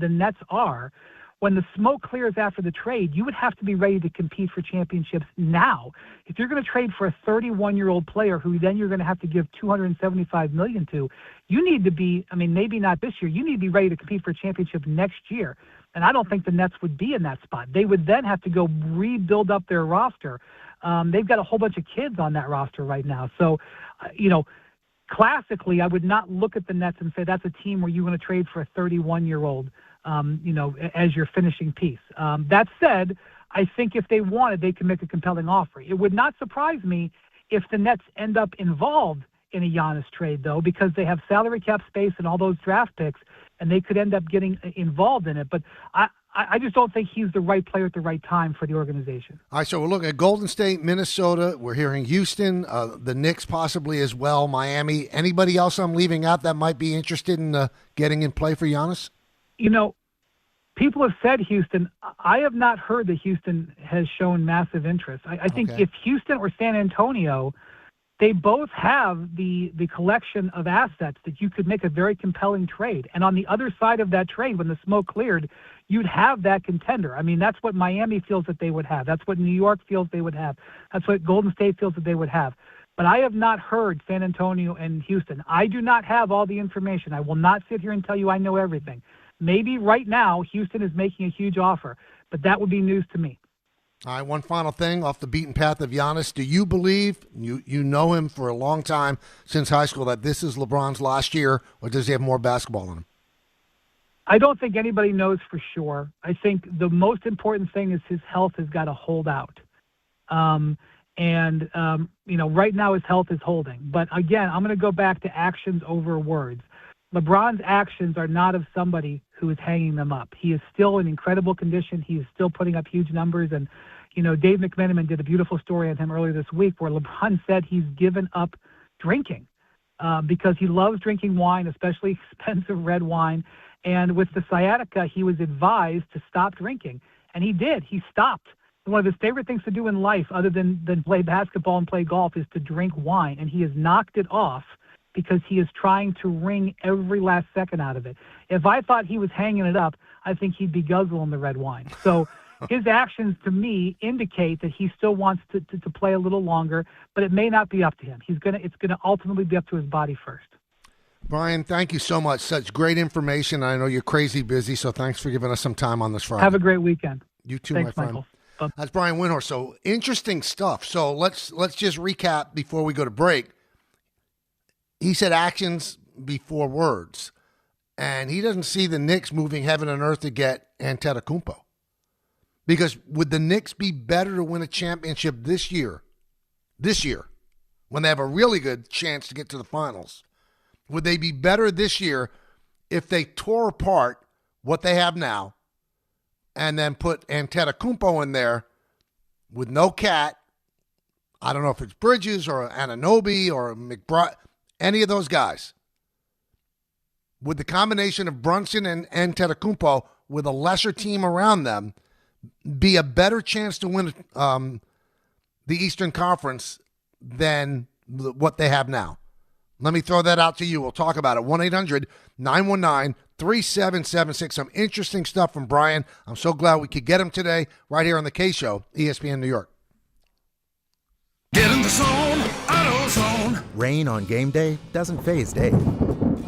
R: Nets are, when the smoke clears after the trade, you would have to be ready to compete for championships now. If you're going to trade for a 31-year-old player who then you're going to have to give $275 million to, you need to be, maybe not this year, you need to be ready to compete for a championship next year. And I don't think the Nets would be in that spot. They would then have to go rebuild up their roster. They've got a whole bunch of kids on that roster right now. So, classically, I would not look at the Nets and say that's a team where you're going to trade for a 31-year-old, as your finishing piece. That said, I think if they wanted, they can make a compelling offer. It would not surprise me if the Nets end up involved in a Giannis trade, though, because they have salary cap space and all those draft picks, and they could end up getting involved in it. But I just don't think he's the right player at the right time for the organization.
C: All right, so we're looking at Golden State, Minnesota. We're hearing Houston, the Knicks possibly as well, Miami. Anybody else I'm leaving out that might be interested in getting in play for Giannis?
R: People have said Houston. I have not heard that Houston has shown massive interest. I think if Houston or San Antonio, they both have the collection of assets that you could make a very compelling trade. And on the other side of that trade, when the smoke cleared, you'd have that contender. That's what Miami feels that they would have. That's what New York feels they would have. That's what Golden State feels that they would have. But I have not heard San Antonio and Houston. I do not have all the information. I will not sit here and tell you I know everything. Maybe right now Houston is making a huge offer, but that would be news to me.
C: All right, one final thing off the beaten path of Giannis. Do you believe, you know him for a long time since high school, that this is LeBron's last year, or does he have more basketball in him?
R: I don't think anybody knows for sure. I think the most important thing is his health has got to hold out. Right now his health is holding. But again, I'm going to go back to actions over words. LeBron's actions are not of somebody who is hanging them up. He is still in incredible condition. He is still putting up huge numbers. And, Dave McMenamin did a beautiful story on him earlier this week where LeBron said he's given up drinking because he loves drinking wine, especially expensive red wine. And with the sciatica, he was advised to stop drinking. And he did. He stopped. One of his favorite things to do in life, other than play basketball and play golf, is to drink wine. And he has knocked it off because he is trying to wring every last second out of it. If I thought he was hanging it up, I think he'd be guzzling the red wine. So, his actions to me indicate that he still wants to play a little longer, but it may not be up to him. It's gonna ultimately be up to his body first.
C: Brian, thank you so much. Such great information. I know you're crazy busy, so thanks for giving us some time on this Friday.
R: Have a great weekend.
C: You too,
R: Thanks,
C: my friend.
R: Michael.
C: That's Brian Windhorst. So interesting stuff. So let's just recap before we go to break. He said actions before words, and he doesn't see the Knicks moving heaven and earth to get Antetokounmpo. Because would the Knicks be better to win a championship this year, when they have a really good chance to get to the finals? Would they be better this year if they tore apart what they have now and then put Antetokounmpo in there with no Cat? I don't know if it's Bridges or Anunoby or McBride, any of those guys. Would the combination of Brunson and Antetokounmpo with a lesser team around them be a better chance to win the Eastern Conference than what they have now? Let me throw that out to you. We'll talk about it. 1-800-919-3776. Some interesting stuff from Brian. I'm so glad we could get him today right here on the K Show, ESPN New York.
A: Get in the zone, AutoZone.
S: Rain on game day doesn't faze Dave.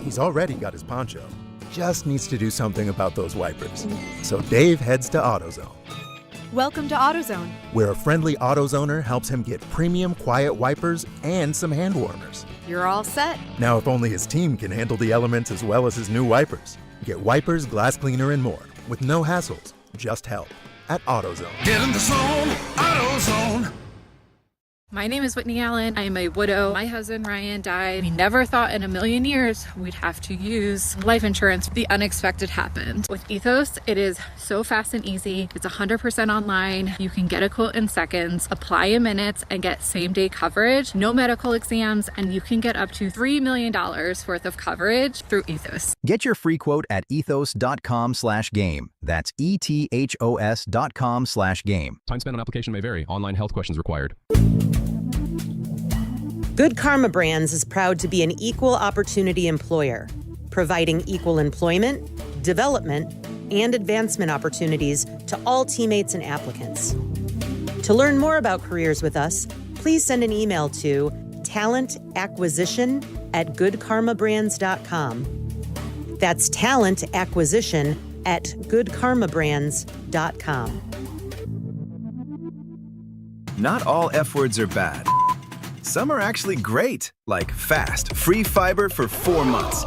S: He's already got his poncho. Just needs to do something about those wipers. So Dave heads to AutoZone.
T: Welcome to AutoZone,
S: where a friendly AutoZoner helps him get premium quiet wipers and some hand warmers.
T: You're all set.
S: Now, if only his team can handle the elements as well as his new wipers. Get wipers, glass cleaner, and more with no hassles, just help at AutoZone.
A: Get in the zone, AutoZone.
O: My name is Whitney Allen. I am a widow. My husband, Ryan, died. We never thought in a million years we'd have to use life insurance. The unexpected happened. With Ethos, it is so fast and easy. It's 100% online. You can get a quote in seconds, apply in minutes, and get same-day coverage. No medical exams, and you can get up to $3 million worth of coverage through Ethos.
P: Get your free quote at ethos.com/game. That's ethos.com/game.
Q: Time spent on application may vary. Online health questions required.
U: Good Karma Brands is proud to be an equal opportunity employer, providing equal employment, development, and advancement opportunities to all teammates and applicants. To learn more about careers with us, please send an email to talentacquisition@goodkarmabrands.com. That's talentacquisition@goodkarmabrands.com.
J: Not all F words are bad. Some are actually great, like fast, free fiber for 4 months.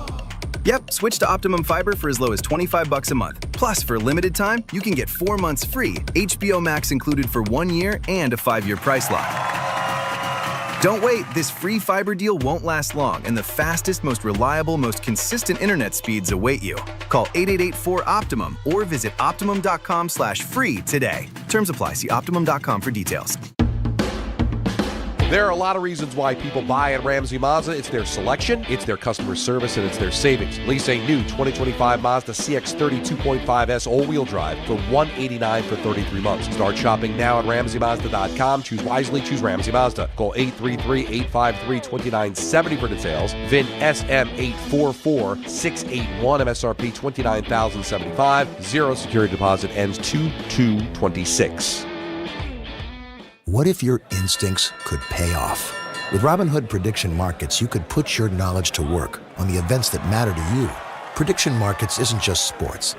J: Yep, switch to Optimum Fiber for as low as $25 a month. Plus, for a limited time, you can get 4 months free, HBO Max included for 1 year, and a 5-year price lock. Don't wait, this free fiber deal won't last long, and the fastest, most reliable, most consistent internet speeds await you. Call 888-4-OPTIMUM or visit Optimum.com/free today. Terms apply. See Optimum.com for details.
V: There are a lot of reasons why people buy at Ramsey Mazda. It's their selection, it's their customer service, and it's their savings. Lease a new 2025 Mazda CX-30 2.5S all-wheel drive for $189 for 33 months. Start shopping now at RamseyMazda.com. Choose wisely, choose Ramsey Mazda. Call 833-853-2970 for details. VIN SM844681, MSRP $29,075. Zero security deposit, ends 2/2/26.
W: What if your instincts could pay off? With Robinhood Prediction Markets, you could put your knowledge to work on the events that matter to you. Prediction Markets isn't just sports.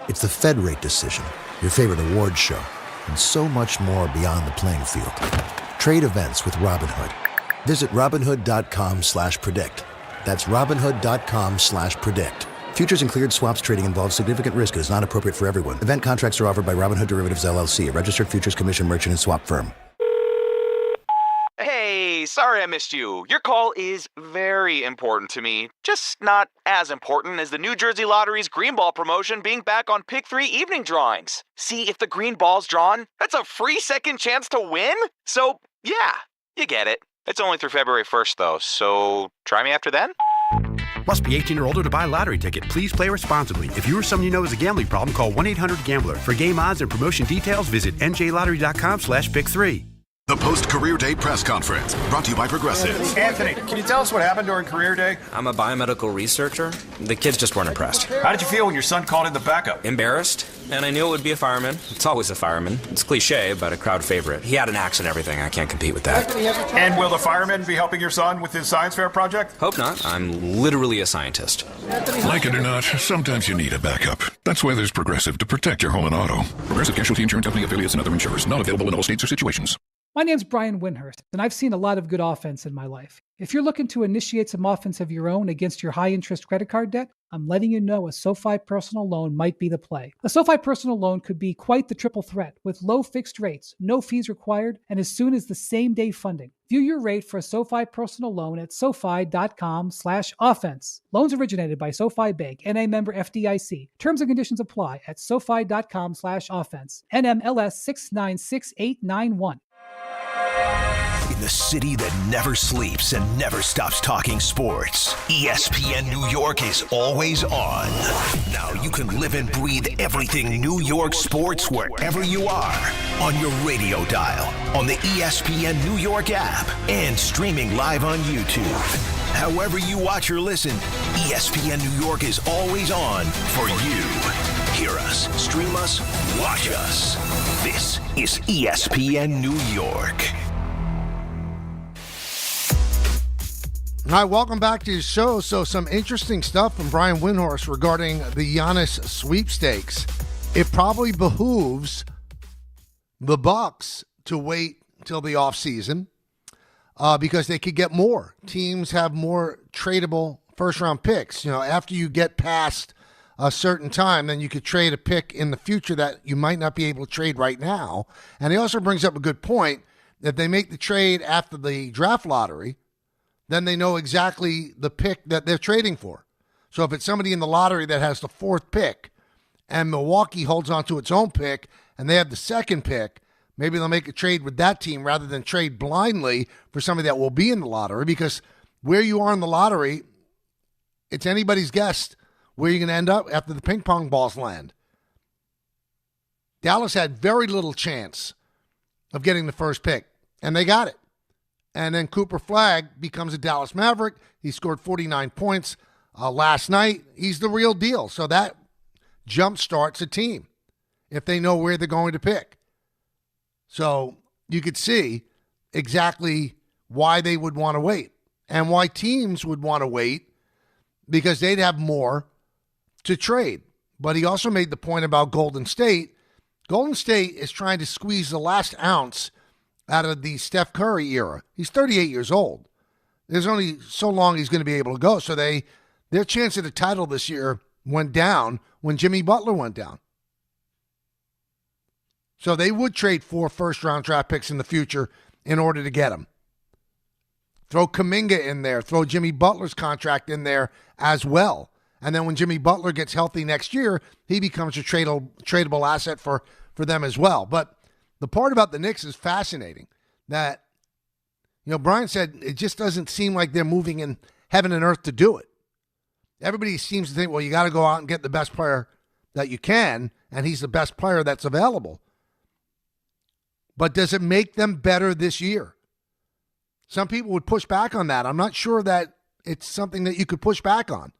W: It's the Fed rate decision, your favorite awards show, and so much more beyond the playing field. Trade events with Robinhood. Visit Robinhood.com/predict. That's Robinhood.com/predict. Futures and cleared swaps trading involves significant risk and is not appropriate for everyone. Event contracts are offered by Robinhood Derivatives LLC, a registered futures commission merchant and swap firm.
X: Hey, sorry I missed you. Your call is very important to me. Just not as important as the New Jersey Lottery's Green Ball promotion being back on Pick 3 evening drawings. See, if the green ball's drawn, that's a free second chance to win? So, yeah, you get it. It's only through February 1st, though, so try me after then?
Y: Must be 18 or older to buy a lottery ticket. Please play responsibly. If you or someone you know has a gambling problem, call 1-800-GAMBLER. For game odds and promotion details, visit njlottery.com/pick3.
B: The post-career day press conference, brought to you by Progressive.
D: Anthony, can you tell us what happened during career day?
E: I'm a biomedical researcher. The kids just weren't impressed.
D: How did you feel when your son called in the backup?
E: Embarrassed, and I knew it would be a fireman. It's always a fireman. It's cliche, but a crowd favorite. He had an axe and everything. I can't compete with that.
D: And will the fireman be helping your son with his science fair project?
E: Hope not. I'm literally a scientist.
B: Like it or not, sometimes you need a backup. That's why there's Progressive to protect your home and auto. Progressive Casualty Insurance Company affiliates and other insurers. Not available in all states or situations.
F: My name's Brian Windhorst, and I've seen a lot of good offense in my life. If you're looking to initiate some offense of your own against your high-interest credit card debt, I'm letting you know a SoFi personal loan might be the play. A SoFi personal loan could be quite the triple threat with low fixed rates, no fees required, and as soon as the same day funding. View your rate for a SoFi personal loan at SoFi.com/offense. Loans originated by SoFi Bank, NA member FDIC. Terms and conditions apply at SoFi.com/offense. NMLS 696891.
G: In the city that never sleeps and never stops talking sports, ESPN New York is always on. Now you can live and breathe everything New York sports wherever you are. On your radio dial, on the ESPN New York app, and streaming live on YouTube. However you watch or listen, ESPN New York is always on for you. Hear us, stream us, watch us. This is ESPN New York.
C: All right, welcome back to the show. So some interesting stuff from Brian Windhorst regarding the Giannis sweepstakes. It probably behooves the Bucks to wait till the offseason because they could get more. Teams have more tradable first-round picks. You know, after you get past a certain time, then you could trade a pick in the future that you might not be able to trade right now. And he also brings up a good point. If they make the trade after the draft lottery, then they know exactly the pick that they're trading for. So if it's somebody in the lottery that has the fourth pick and Milwaukee holds on to its own pick and they have the second pick, maybe they'll make a trade with that team rather than trade blindly for somebody that will be in the lottery, because where you are in the lottery, it's anybody's guess where you're going to end up after the ping pong balls land. Dallas had very little chance of getting the first pick, and they got it. And then Cooper Flagg becomes a Dallas Maverick. He scored 49 points last night. He's the real deal. So that jump starts a team if they know where they're going to pick. So you could see exactly why they would want to wait and why teams would want to wait, because they'd have more to trade. But he also made the point about Golden State. Golden State is trying to squeeze the last ounce out of the Steph Curry era. He's 38 years old. There's only so long he's going to be able to go. So their chance at a title this year went down when Jimmy Butler went down. So they would trade 4 first-round draft picks in the future in order to get him. Throw Kuminga in there. Throw Jimmy Butler's contract in there as well. And then when Jimmy Butler gets healthy next year, he becomes a tradable asset for them as well. But the part about the Knicks is fascinating that, you know, Brian said it just doesn't seem like they're moving in heaven and earth to do it. Everybody seems to think, well, you got to go out and get the best player that you can, and he's the best player that's available. But does it make them better this year? Some people would push back on that. I'm not sure that it's something that you could push back on.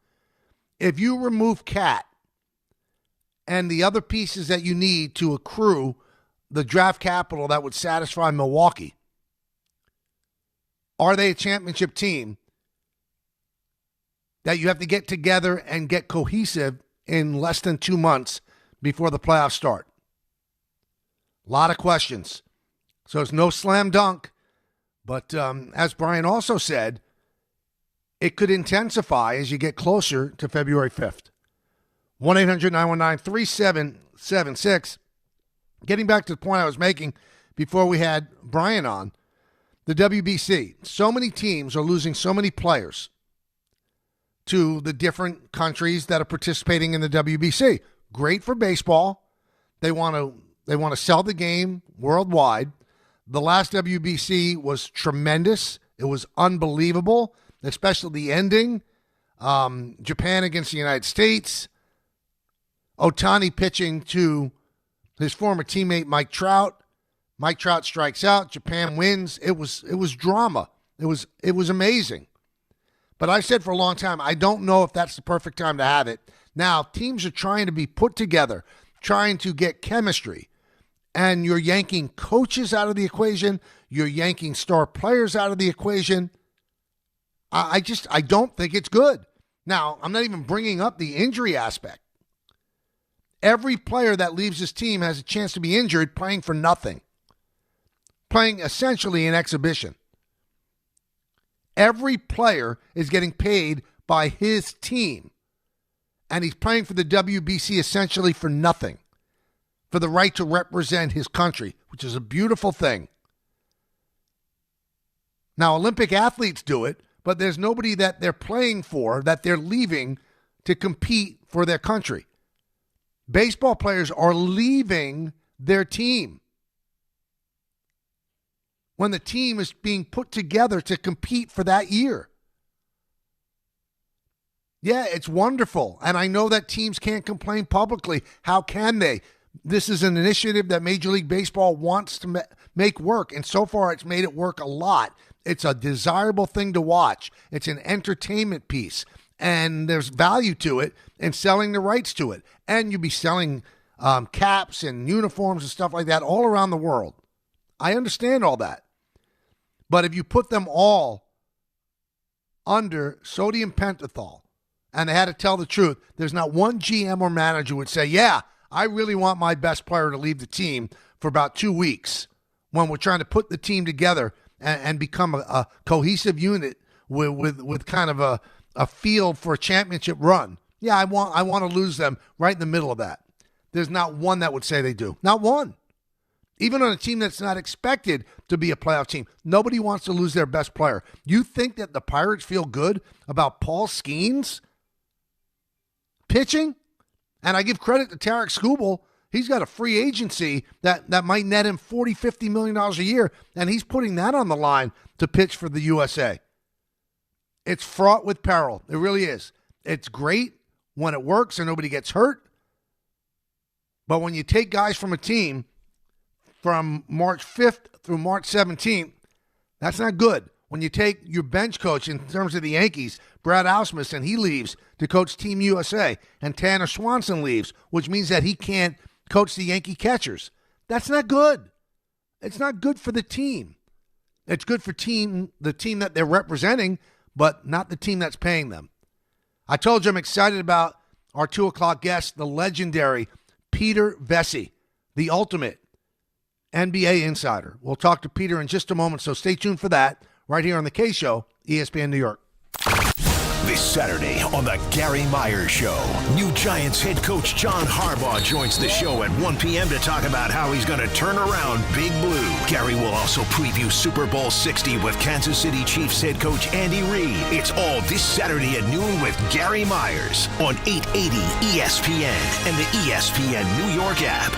C: If you remove Cat and the other pieces that you need to accrue the draft capital that would satisfy Milwaukee, are they a championship team that you have to get together and get cohesive in less than 2 months before the playoffs start? A lot of questions. So it's no slam dunk. But as Brian also said, it could intensify as you get closer to February 5th. 1-800-919-3776. Getting back to the point I was making before we had Brian on, the WBC. So many teams are losing so many players to the different countries that are participating in the WBC. Great for baseball. They want to sell the game worldwide. The last WBC was tremendous. It was unbelievable, especially the ending. Japan against the United States. Ohtani pitching to his former teammate Mike Trout. Mike Trout strikes out. Japan wins. It was drama. It was amazing. But I've said for a long time, I don't know if that's the perfect time to have it. Now, teams are trying to be put together, trying to get chemistry. And you're yanking coaches out of the equation. You're yanking star players out of the equation. I don't think it's good. Now, I'm not even bringing up the injury aspect. Every player that leaves his team has a chance to be injured playing for nothing. Playing essentially an exhibition. Every player is getting paid by his team. And he's playing for the WBC essentially for nothing. For the right to represent his country, which is a beautiful thing. Now, Olympic athletes do it, but there's nobody that they're playing for that they're leaving to compete for their country. Baseball players are leaving their team when the team is being put together to compete for that year. Yeah, it's wonderful, and I know that teams can't complain publicly. How can they? This is an initiative that Major League Baseball wants to make work, and so far it's made it work a lot. It's a desirable thing to watch. It's an entertainment piece, and there's value to it in selling the rights to it. And you'll be selling caps and uniforms and stuff like that all around the world. I understand all that. But if you put them all under sodium pentothal, and they had to tell the truth, there's not one GM or manager would say, yeah, I really want my best player to leave the team for about 2 weeks when we're trying to put the team together and become a cohesive unit with kind of a field for a championship run. Yeah, I want to lose them right in the middle of that. There's not one that would say they do. Not one. Even on a team that's not expected to be a playoff team, nobody wants to lose their best player. You think that the Pirates feel good about Paul Skeens pitching? And I give credit to Tarek Skubal. He's got a free agency that might net him $40, $50 million a year, and he's putting that on the line to pitch for the USA. It's fraught with peril. It really is. It's great when it works and nobody gets hurt. But when you take guys from a team from March 5th through March 17th, that's not good. When you take your bench coach in terms of the Yankees, Brad Ausmus, and he leaves to coach Team USA, and Tanner Swanson leaves, which means that he can't coach the Yankee catchers. That's not good. It's not good for the team. It's good for the team that they're representing, but not the team that's paying them. I told you I'm excited about our 2 o'clock guest, the legendary Peter Vecsey, the ultimate NBA insider. We'll talk to Peter in just a moment, so stay tuned for that right here on the K Show, ESPN New York.
G: This Saturday on the Gary Myers Show, new Giants head coach John Harbaugh joins the show at 1 p.m. to talk about how he's going to turn around Big Blue. Gary will also preview Super Bowl 60 with Kansas City Chiefs head coach Andy Reid. It's all this Saturday at noon with Gary Myers on 880 ESPN and the ESPN New York app.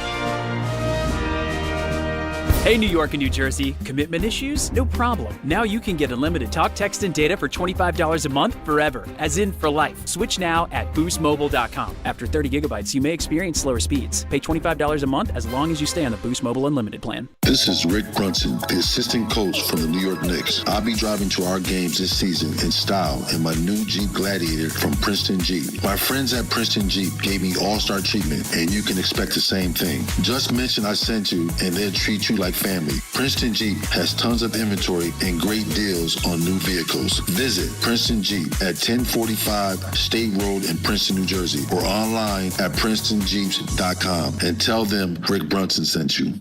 H: Hey, New York and New Jersey, commitment issues? No problem. Now you can get unlimited talk, text, and data for $25 a month forever, as in for life. Switch now at boostmobile.com. After 30 gigabytes, you may experience slower speeds. Pay $25 a month as long as you stay on the Boost Mobile Unlimited plan.
I: This is Rick Brunson, the assistant coach from the New York Knicks. I'll be driving to our games this season in style in my new Jeep Gladiator from Princeton Jeep. My friends at Princeton Jeep gave me all-star treatment, and you can expect the same thing. Just mention I sent you, and they'll treat you like family. Princeton Jeep has tons of inventory and great deals on new vehicles. Visit Princeton Jeep at 1045 State Road in Princeton, New Jersey, or online at PrincetonJeeps.com and tell them Rick Brunson sent you.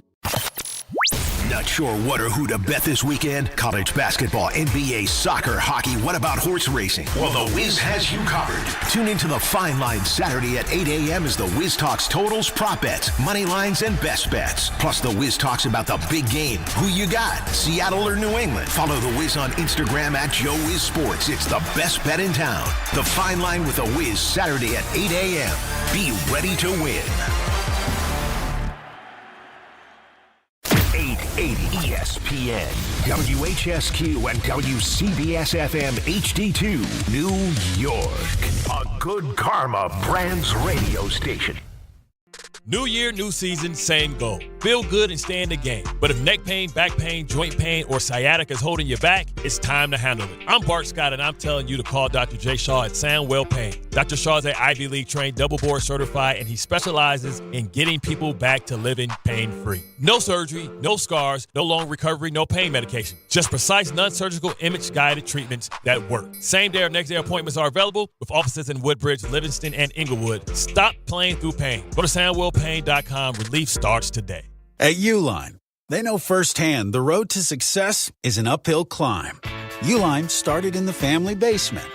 G: Not sure what or who to bet this weekend? College basketball, NBA, soccer, hockey, what about horse racing? Well, The Wiz has you covered. Tune into the Fine Line Saturday at 8 a.m. as The Wiz talks totals, prop bets, money lines, and best bets. Plus, The Wiz talks about the big game. Who you got, Seattle or New England? Follow The Wiz on Instagram at Joe Wiz Sports. It's the best bet in town. The Fine Line with The Wiz Saturday at 8 a.m. Be ready to win. 880 ESPN, WHSQ, and WCBS-FM HD2, New York. A Good Karma Brands radio station.
K: New year, new season, same goal. Feel good and stay in the game. But if neck pain, back pain, joint pain, or sciatica is holding you back, it's time to handle it. I'm Bart Scott, and I'm telling you to call Dr. Jay Shaw at Sandwell Pain. Dr. Shaw is an Ivy League trained, double board certified, and he specializes in getting people back to living pain-free. No surgery, no scars, no long recovery, no pain medication. Just precise, non-surgical, image-guided treatments that work. Same-day or next-day appointments are available with offices in Woodbridge, Livingston, and Inglewood. Stop playing through pain. Go to SandwellPain.com. Relief starts today.
L: At Uline, they know firsthand the road to success is an uphill climb. Uline started in the family basement,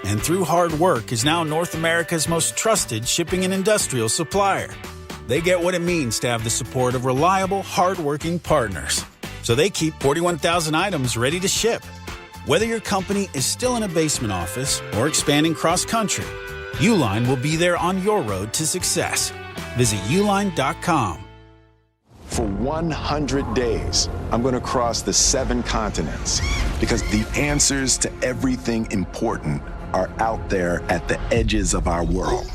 L: and through hard work is now North America's most trusted shipping and industrial supplier. They get what it means to have the support of reliable, hardworking partners. So they keep 41,000 items ready to ship. Whether your company is still in a basement office or expanding cross-country, Uline will be there on your road to success. Visit uline.com.
M: For 100 days, I'm going to cross the 7 continents because the answers to everything important are out there at the edges of our world.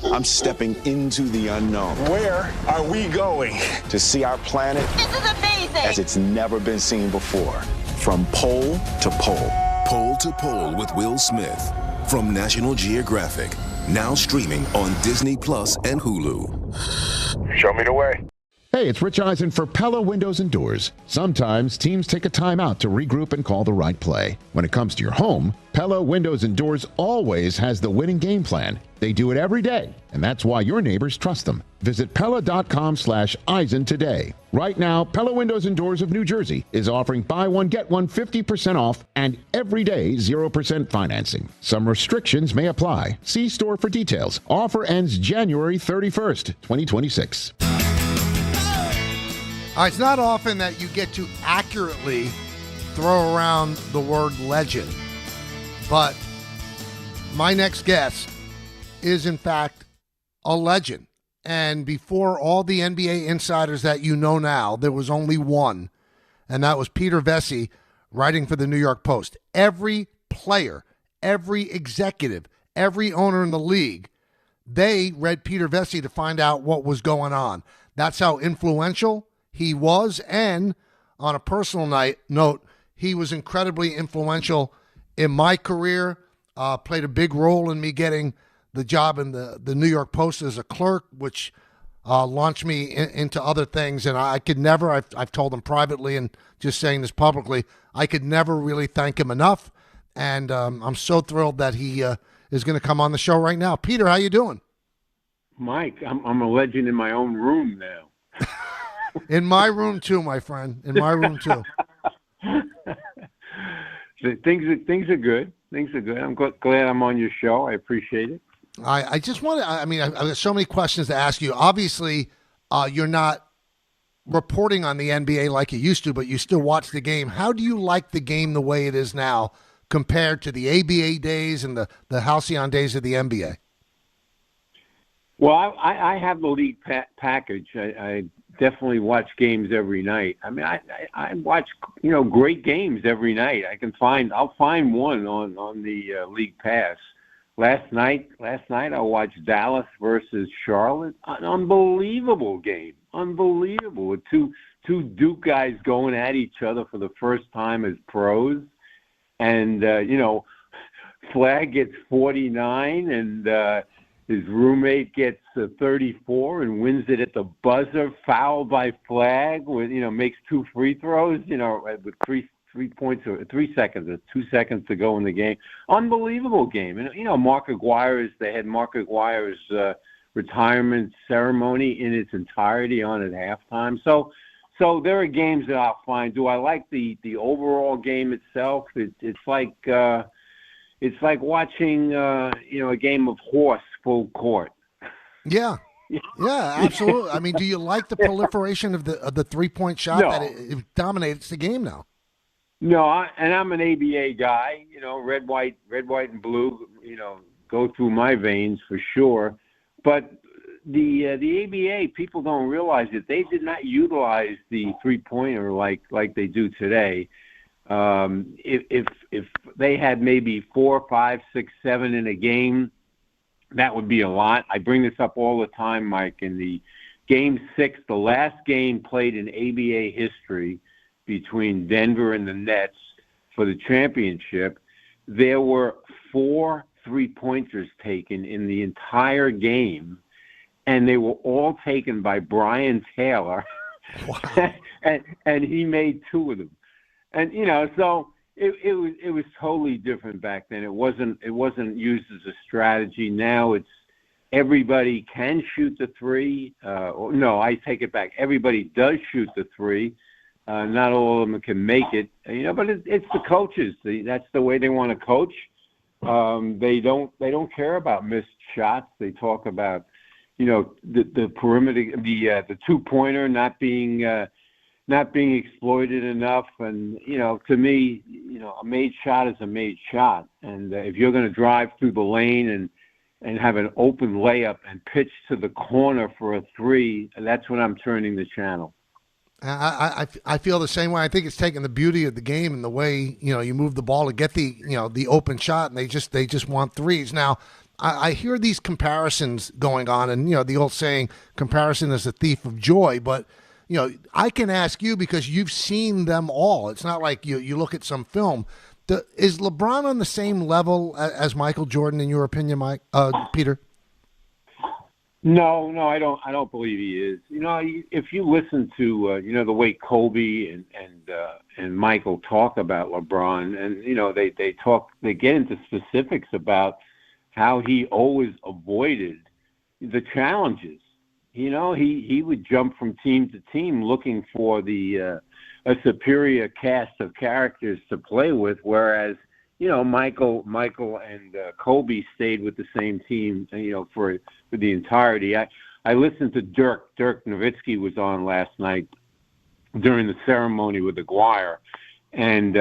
M: I'm stepping into the unknown. Where are we going? To see our planet as it's never been seen before. From pole to pole.
N: Pole to Pole with Will Smith from National Geographic. Now streaming on Disney Plus and Hulu.
M: Show me the way.
R: Hey, it's Rich Eisen for Pella Windows and Doors. Sometimes teams take a timeout to regroup and call the right play. When it comes to your home, Pella Windows and Doors always has the winning game plan. They do it every day, and that's why your neighbors trust them. Visit Pella.com/Eisen today. Right now, Pella Windows and Doors of New Jersey is offering buy one, get one 50% off and everyday 0% financing. Some restrictions may apply. See store for details. Offer ends January 31st, 2026.
C: It's not often that you get to accurately throw around the word legend, but my next guest is, in fact, a legend. And before all the NBA insiders that you know now, there was only one, and that was Peter Vecsey, writing for the New York Post. Every player, every executive, every owner in the league, they read Peter Vecsey to find out what was going on. That's how influential he was, and on a personal note, he was incredibly influential in my career, played a big role in me getting the job in the New York Post as a clerk, which launched me into other things. And I could never, I've told him privately and just saying this publicly, I could never really thank him enough. And I'm so thrilled that he is going to come on the show right now. Peter, how you doing?
Z: Mike, I'm a legend in my own room now.
C: In my room too, my friend. In my room too.
Z: So things are good. Things are good. I'm glad I'm on your show. I appreciate it.
C: I just want to. I mean, I've got so many questions to ask you. Obviously, you're not reporting on the NBA like you used to, but you still watch the game. How do you like the game the way it is now compared to the ABA days and the halcyon days of the NBA?
Z: Well, I have the league package. I definitely watch games every night. I mean, I watch great games every night. I'll find one on the league pass. Last night I watched Dallas versus Charlotte. An unbelievable game, unbelievable. With two Duke guys going at each other for the first time as pros, and Flag gets 49 and. His roommate gets 34 and wins it at the buzzer, fouled by Flag, with makes 2 free throws, with 3 points or 3 seconds or 2 seconds to go in the game. Unbelievable game. And they had Mark Aguirre's retirement ceremony in its entirety on at halftime. So there are games that I'll find. Do I like the overall game itself? It's like watching a game of horse full court.
C: Yeah, absolutely. I mean, do you like the proliferation of the 3-point shot that it dominates the game now?
Z: No, I'm an ABA guy. Red, white, and blue. Go through my veins for sure. But the ABA, people don't realize that they did not utilize the 3-pointer like they do today. If they had maybe 4, 5, 6, 7 in a game, that would be a lot. I bring this up all the time, Mike. In the Game 6, the last game played in ABA history between Denver and the Nets for the championship, there were 4 3-pointers taken in the entire game, and they were all taken by Brian Taylor. Wow. and he made 2 of them. And, so it was totally different back then. It wasn't used as a strategy. Now it's everybody can shoot the 3. No, I take it back. Everybody does shoot the 3. Not all of them can make it, but it's the coaches. That's the way they want to coach. They don't care about missed shots. They talk about, the perimeter, the 2-pointer not being exploited enough. And, to me, a made shot is a made shot. And if you're going to drive through the lane and have an open layup and pitch to the corner for a 3, that's when I'm turning the channel.
C: I feel the same way. I think it's taking the beauty of the game and the way, you move the ball to get the open shot, and they just want 3s. Now, I hear these comparisons going on, and, the old saying, comparison is a thief of joy, but, I can ask you because you've seen them all. It's not like you look at some film. Is LeBron on the same level as Michael Jordan, in your opinion, Peter?
Z: No, I don't believe he is. If you listen to the way Kobe and Michael talk about LeBron, and they get into specifics about how he always avoided the challenges. He would jump from team to team looking for a superior cast of characters to play with, whereas Michael and Kobe stayed with the same team, for the entirety. I listened to Dirk Nowitzki was on last night during the ceremony with Aguirre, and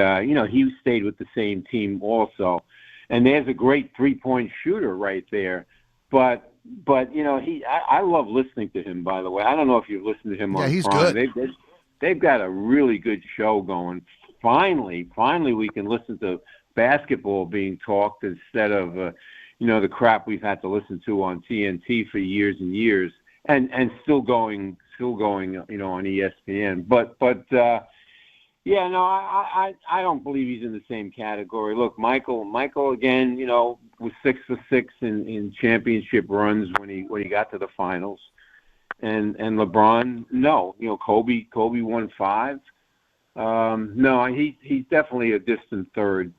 Z: he stayed with the same team also. And there's a great 3-point shooter right there, but I love listening to him. By the way, I don't know if you've listened to him on
C: he's
Z: Prime.
C: Good.
Z: They've got a really good show going. Finally, we can listen to basketball being talked instead of the crap we've had to listen to on TNT for years and years, and still going on ESPN. But I don't believe he's in the same category. Look, Michael again, was 6 for 6 in championship runs when he got to the finals, and LeBron, no, Kobe won 5. No, he's definitely a distant third.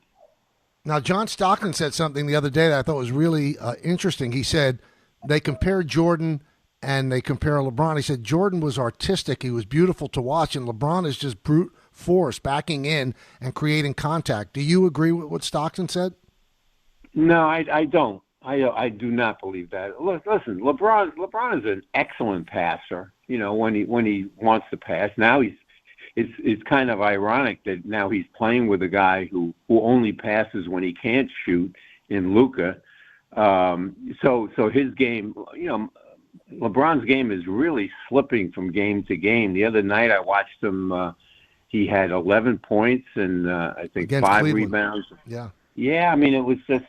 C: Now, John Stockton said something the other day that I thought was really interesting. He said they compare Jordan and they compare LeBron. He said Jordan was artistic. He was beautiful to watch, and LeBron is just brute force, backing in and creating contact. Do you agree with what Stockton said?
Z: No, I don't. I do not believe that. Listen, LeBron is an excellent passer, when he wants to pass. Now it's kind of ironic that now he's playing with a guy who only passes when he can't shoot in Luka. So his game, LeBron's game is really slipping from game to game. The other night I watched him. He had 11 points and I think
C: against
Z: 5
C: Cleveland.
Z: rebounds.
C: Yeah.
Z: Yeah, I mean, it was just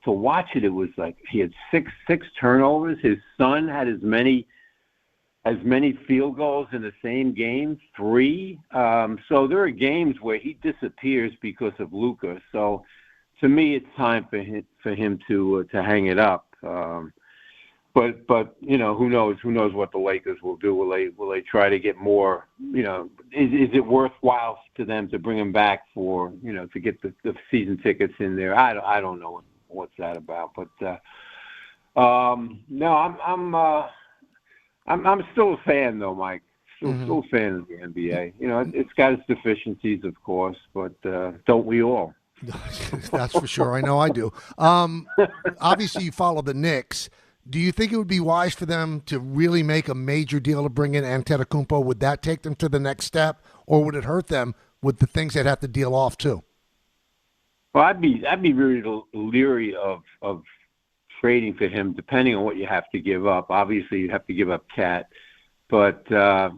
Z: to watch it. It was like he had six turnovers. His son had as many field goals in the same game, 3. So there are games where he disappears because of Luka. So to me, it's time for him to hang it up. But who knows? Who knows what the Lakers will do? Will they try to get more? Is it worthwhile to them to bring him back for to get the season tickets in there? I don't know what's that about. But no, I'm still a fan though, Mike. Still a fan of the NBA. It's got its deficiencies, of course, but don't we all?
C: That's for sure. I know I do. Obviously, you follow the Knicks. Do you think it would be wise for them to really make a major deal to bring in Antetokounmpo? Would that take them to the next step, or would it hurt them with the things they'd have to deal off too?
Z: Well, I'd be really leery of trading for him, depending on what you have to give up. Obviously, you have to give up Cat, but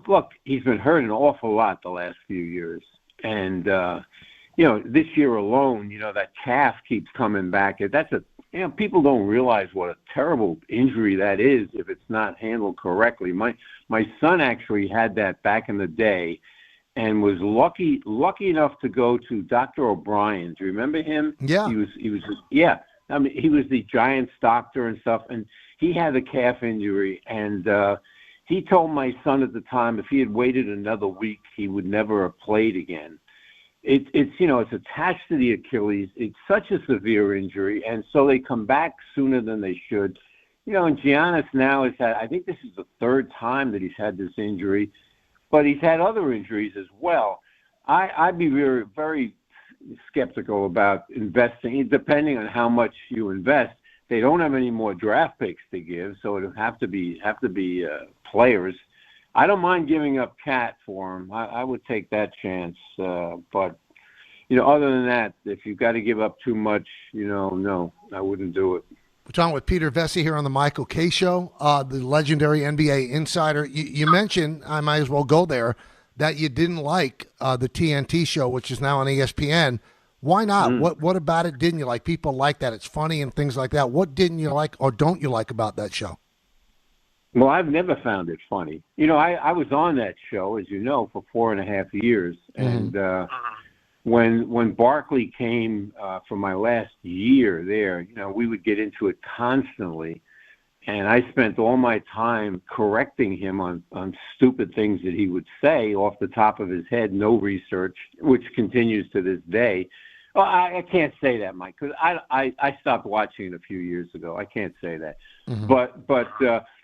Z: look, he's been hurt an awful lot the last few years, and this year alone, that calf keeps coming back. people don't realize what a terrible injury that is if it's not handled correctly. My son actually had that back in the day, and was lucky enough to go to Dr. O'Brien. Do you remember him?
C: Yeah.
Z: He was yeah. I mean, he was the Giants doctor and stuff, and he had a calf injury, and he told my son at the time if he had waited another week, he would never have played again. It's attached to the Achilles. It's such a severe injury, and so they come back sooner than they should. And Giannis now has had, I think this is the third time that he's had this injury, but he's had other injuries as well. I'd be very, very skeptical about investing, depending on how much you invest. They don't have any more draft picks to give, so it'll have to be players. I don't mind giving up Cat for him. I would take that chance. But, other than that, if you've got to give up too much, no, I wouldn't do it.
C: We're talking with Peter Vecsey here on the Michael Kay Show, the legendary NBA insider. You mentioned, I might as well go there, that you didn't like the TNT show, which is now on ESPN. Why not? What about it didn't you like? People like that. It's funny and things like that. What didn't you like or don't you like about that show?
Z: Well, I've never found it funny. I was on that show, as you know, for 4.5 years. And when Barkley came for my last year there, we would get into it constantly. And I spent all my time correcting him on stupid things that he would say off the top of his head, no research, which continues to this day. Well, I can't say that, Mike, because I stopped watching it a few years ago. I can't say that. But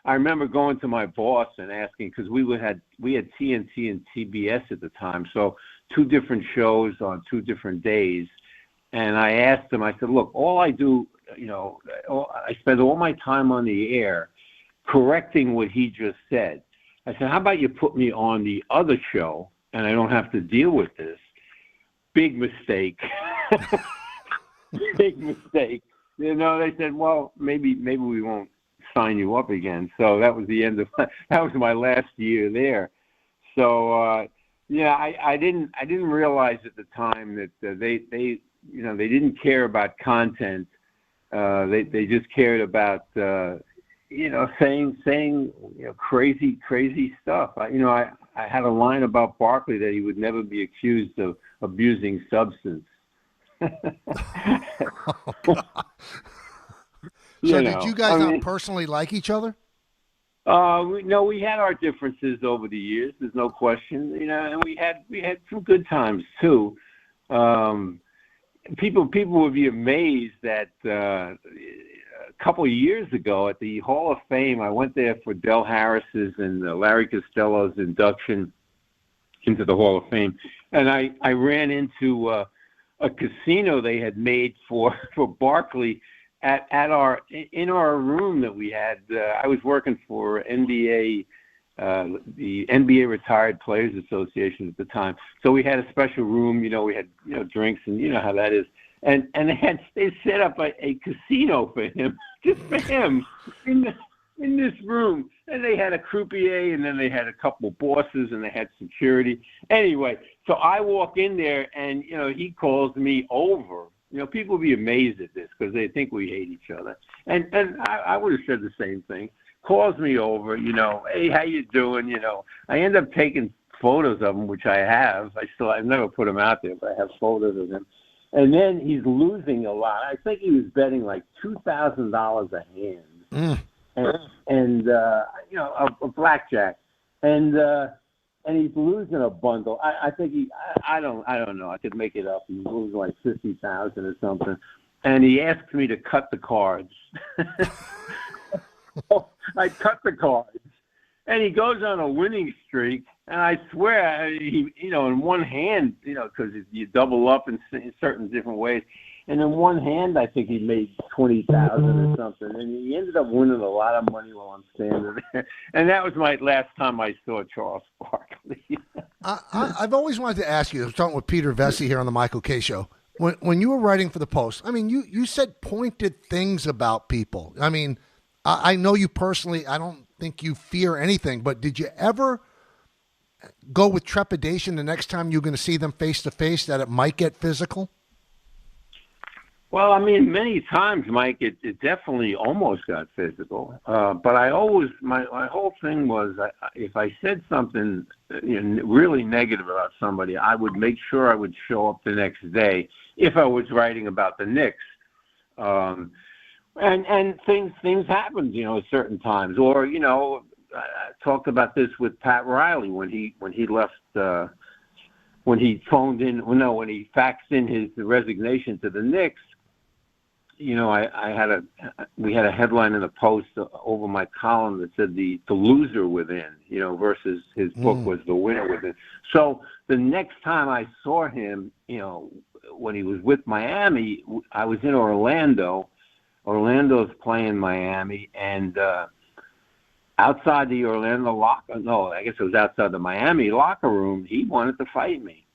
Z: I remember going to my boss and asking, because we had TNT and TBS at the time, so 2 different shows on 2 different days. And I asked him, I said, look, all I do, I spend all my time on the air correcting what he just said. I said, how about you put me on the other show and I don't have to deal with this? Big mistake. Big mistake. They said, well, maybe we won't sign you up again. So that was the end of that was my last year there. So I didn't realize at the time that they didn't care about content. They just cared about saying crazy stuff. I had a line about Barkley that he would never be accused of abusing substance.
C: So did you guys not personally like each other?
Z: No, we had our differences over the years. There's no question. And we had some good times too. People would be amazed that a couple of years ago at the Hall of Fame, I went there for Del Harris's and Larry Costello's induction into the Hall of Fame, and I ran into a casino they had made for Barkley in our room that we had. I was working for NBA. The NBA Retired Players Association at the time. So we had a special room, we had, drinks, and you know how that is. And they set up a casino for him, just for him, in this room. And they had a croupier, and then they had a couple of bosses, and they had security. Anyway, so I walk in there, and, he calls me over. People will be amazed at this because they think we hate each other. And I would have said the same thing. Calls me over, hey, how you doing? I end up taking photos of him, which I have. I've never put them out there, but I have photos of him. And then he's losing a lot. I think he was betting like $2,000 a hand, and a blackjack, and he's losing a bundle. I think I don't know. I could make it up. He's losing like $50,000 or something, and he asks me to cut the cards. I cut the cards, and he goes on a winning streak. And I swear, he, in one hand, because you double up in certain different ways. And in one hand, I think he made $20,000 or something. And he ended up winning a lot of money while I'm standing there. And that was my last time I saw Charles Barkley.
C: I've always wanted to ask you, I was talking with Peter Vecsey here on the Michael Kay Show. When you were writing for the Post, you said pointed things about people. I know you personally, I don't think you fear anything, but did you ever go with trepidation the next time you're going to see them face to face that it might get physical?
Z: Well, I mean, many times, Mike, it definitely almost got physical. But I always, my whole thing was, if I said something really negative about somebody, I would make sure I would show up the next day if I was writing about the Knicks. And things happened, at certain times. Or, I talked about this with Pat Riley when he left. When he phoned in, when he faxed in his resignation to the Knicks. We had a headline in the Post over my column that said the loser within, versus his book was the winner within. So the next time I saw him, when he was with Miami, I was in Orlando. Orlando's playing Miami, and outside the Orlando I guess it was outside the Miami locker room, he wanted to fight me.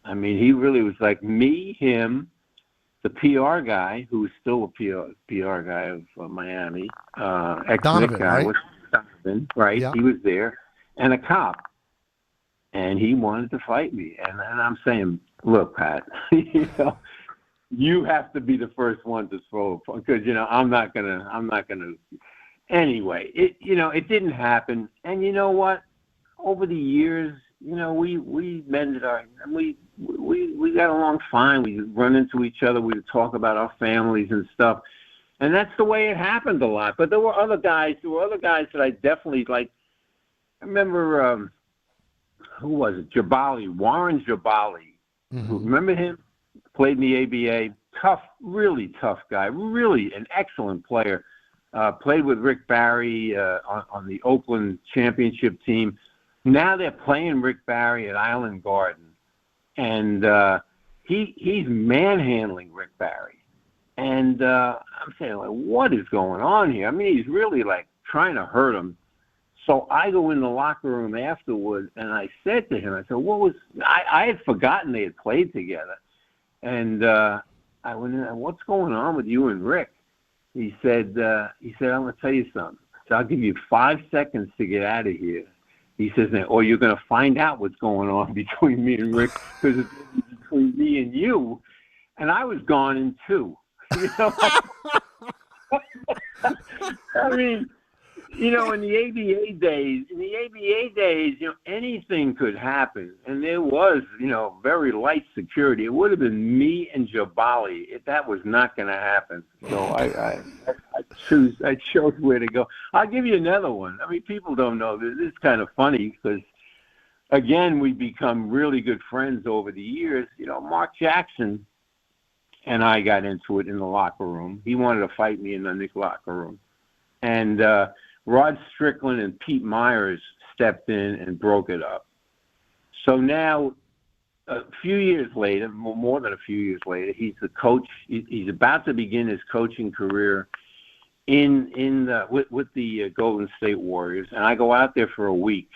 Z: I mean, he really was like me, him, the PR guy, who was still a PR guy of Miami, ex-Knick guy,
C: right?
Z: Donovan, right?
C: Yeah.
Z: He was there, and a cop, and he wanted to fight me. And I'm saying, look, Pat, you have to be the first one to throw, because I'm not gonna. Anyway, it didn't happen, and you know what? Over the years, we mended we got along fine. We run into each other. We would talk about our families and stuff. And that's the way it happened a lot. But there were other guys that I definitely liked. I remember, who was it? Warren Jabali.
C: Mm-hmm.
Z: Remember him? Played in the ABA. Tough, really tough guy. Really an excellent player. Played with Rick Barry on the Oakland championship team. Now they're playing Rick Barry at Island Garden. And he's manhandling Rick Barry. And I'm saying, like, what is going on here? I mean, he's really, like, trying to hurt him. So I go in the locker room afterwards, and I said to him, I said, I had forgotten they had played together. And I went in, what's going on with you and Rick? He said, I'm going to tell you something. So I'll give you 5 seconds to get out of here. He says, or you're going to find out what's going on between me and Rick, because it's between me and you. And I was gone in 2. I mean, in the ABA days, anything could happen. And there was, very light security. It would have been me and Jabali. That was not going to happen. So I chose where to go. I'll give you another one. I mean, people don't know this. It's kind of funny because, again, we become really good friends over the years. Mark Jackson and I got into it in the locker room. He wanted to fight me in the Knicks locker room. And Rod Strickland and Pete Myers stepped in and broke it up. So now, a few years later, more than a few years later, he's the coach. He's about to begin his coaching career with the Golden State Warriors. And I go out there for a week.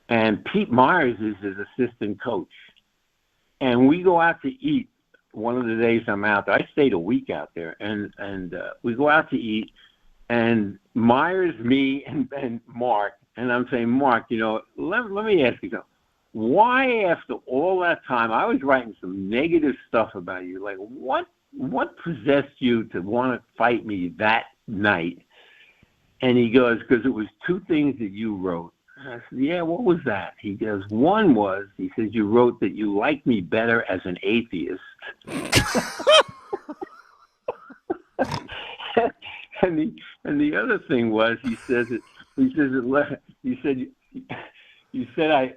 Z: And Pete Myers is his assistant coach. And we go out to eat one of the days I'm out there. I stayed a week out there. And we go out to eat. And Myers, me, and Mark, and I'm saying, Mark, let me ask you something. Why, after all that time, I was writing some negative stuff about you. Like, what possessed you to want to fight me that night? And he goes, because it was 2 things that you wrote. And I said, yeah, what was that? He goes, one was, he says, you wrote that you liked me better as an atheist. And the other thing was, you said it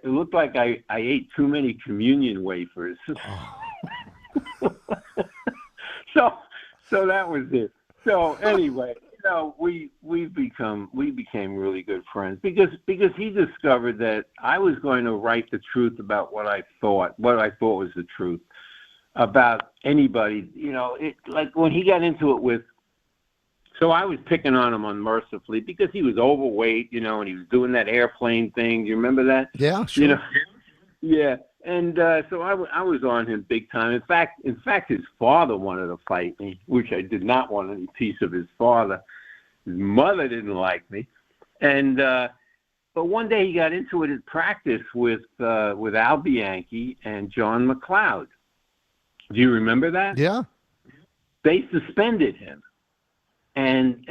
Z: looked like I ate too many communion wafers. So that was it. So anyway, we became really good friends because he discovered that I was going to write the truth about what I thought was the truth about anybody. Like when he got into it with. So I was picking on him unmercifully because he was overweight, and he was doing that airplane thing. Do you remember that?
C: Yeah, sure.
Z: Yeah. And so I was on him big time. In fact, his father wanted to fight me, which I did not want any piece of his father. His mother didn't like me. And but one day he got into it at practice with Al Bianchi and John McLeod. Do you remember that?
C: Yeah.
Z: they suspended him, and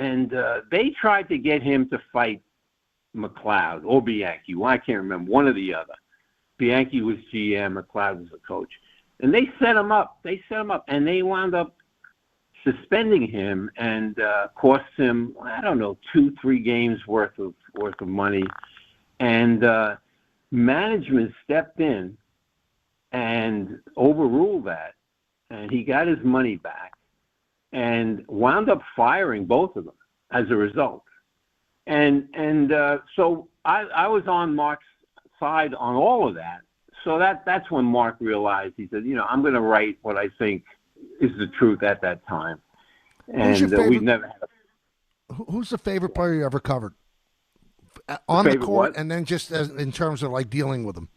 Z: they tried to get him to fight McLeod or Bianchi. Well, I can't remember, one or the other. Bianchi was GM, McLeod was the coach, and they set him up. And they wound up suspending him and cost him, I don't know, 2-3 games worth of money. And management stepped in and overruled that, and he got his money back and wound up firing both of them as a result. And so I was on Mark's side on all of that. So that's when Mark realized, he said, I'm going to write what I think is the truth at that time. And we've never had
C: Who's the favorite player you ever covered? On the court, and then just in terms of like dealing with him?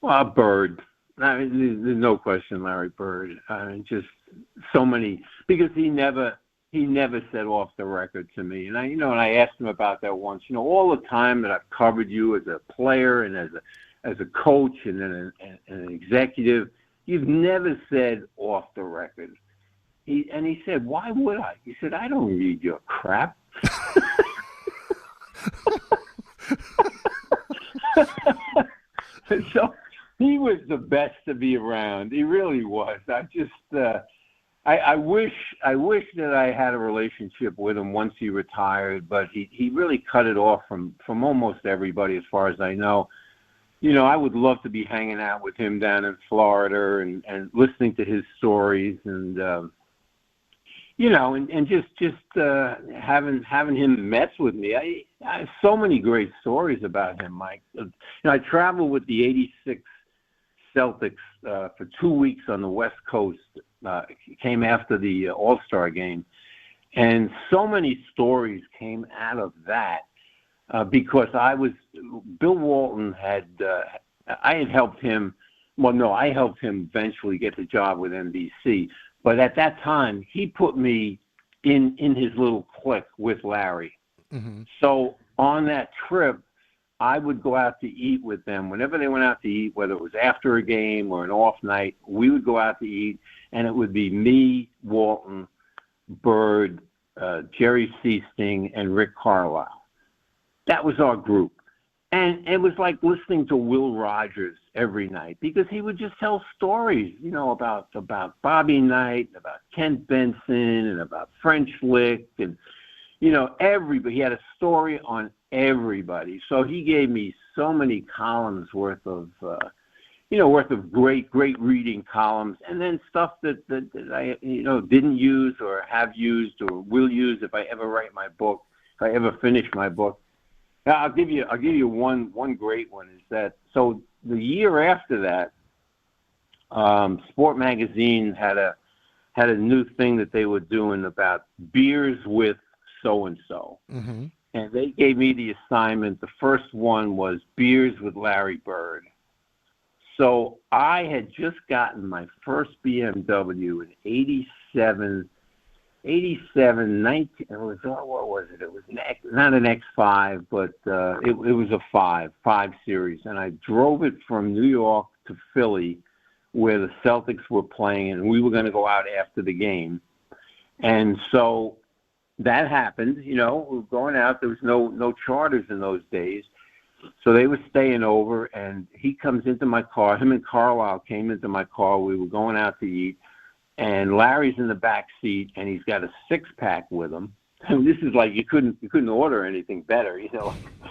Z: Well, Bird. I mean, there's no question, Larry Bird. I mean, just so many, because he never said off the record to me. And and I asked him about that once. All the time that I've covered you as a player and as a coach and then an executive, you've never said off the record. He said, "Why would I?" He said, "I don't read your crap." So he was the best to be around. He really was. I just, I wish that I had a relationship with him once he retired, but he really cut it off from almost everybody, as far as I know. I would love to be hanging out with him down in Florida and listening to his stories and just having him mess with me. I have so many great stories about him, Mike. I traveled with the '86 Celtics for 2 weeks on the West Coast. Came after the All-Star game, and so many stories came out of that because Bill Walton I had helped him. Well, no, I helped him eventually get the job with NBC. But at that time, he put me in his little clique with Larry. Mm-hmm. So on that trip, I would go out to eat with them. Whenever they went out to eat, whether it was after a game or an off night, we would go out to eat, and it would be me, Walton, Bird, Jerry Seasting, and Rick Carlisle. That was our group. And it was like listening to Will Rogers every night, because he would just tell stories, about Bobby Knight, about Kent Benson, and about French Lick, and everybody. He had a story on everybody. So he gave me so many columns worth of great reading columns, and then stuff that I didn't use or have used or will use if I ever write my book, if I ever finish my book. I'll give you one great one. Is that so? The year after that, Sport Magazine had a new thing that they were doing about beers with so and so, and they gave me the assignment. The first one was beers with Larry Bird. So I had just gotten my first BMW in '87. 19, what was it? It was not an X5, but it was a 5 Series. And I drove it from New York to Philly, where the Celtics were playing, and we were going to go out after the game. And so that happened. We were going out. There was no charters in those days. So they were staying over, and he comes into my car. Him and Carlisle came into my car. We were going out to eat. And Larry's in the back seat, and he's got a 6-pack with him. And this is like you couldn't order anything better,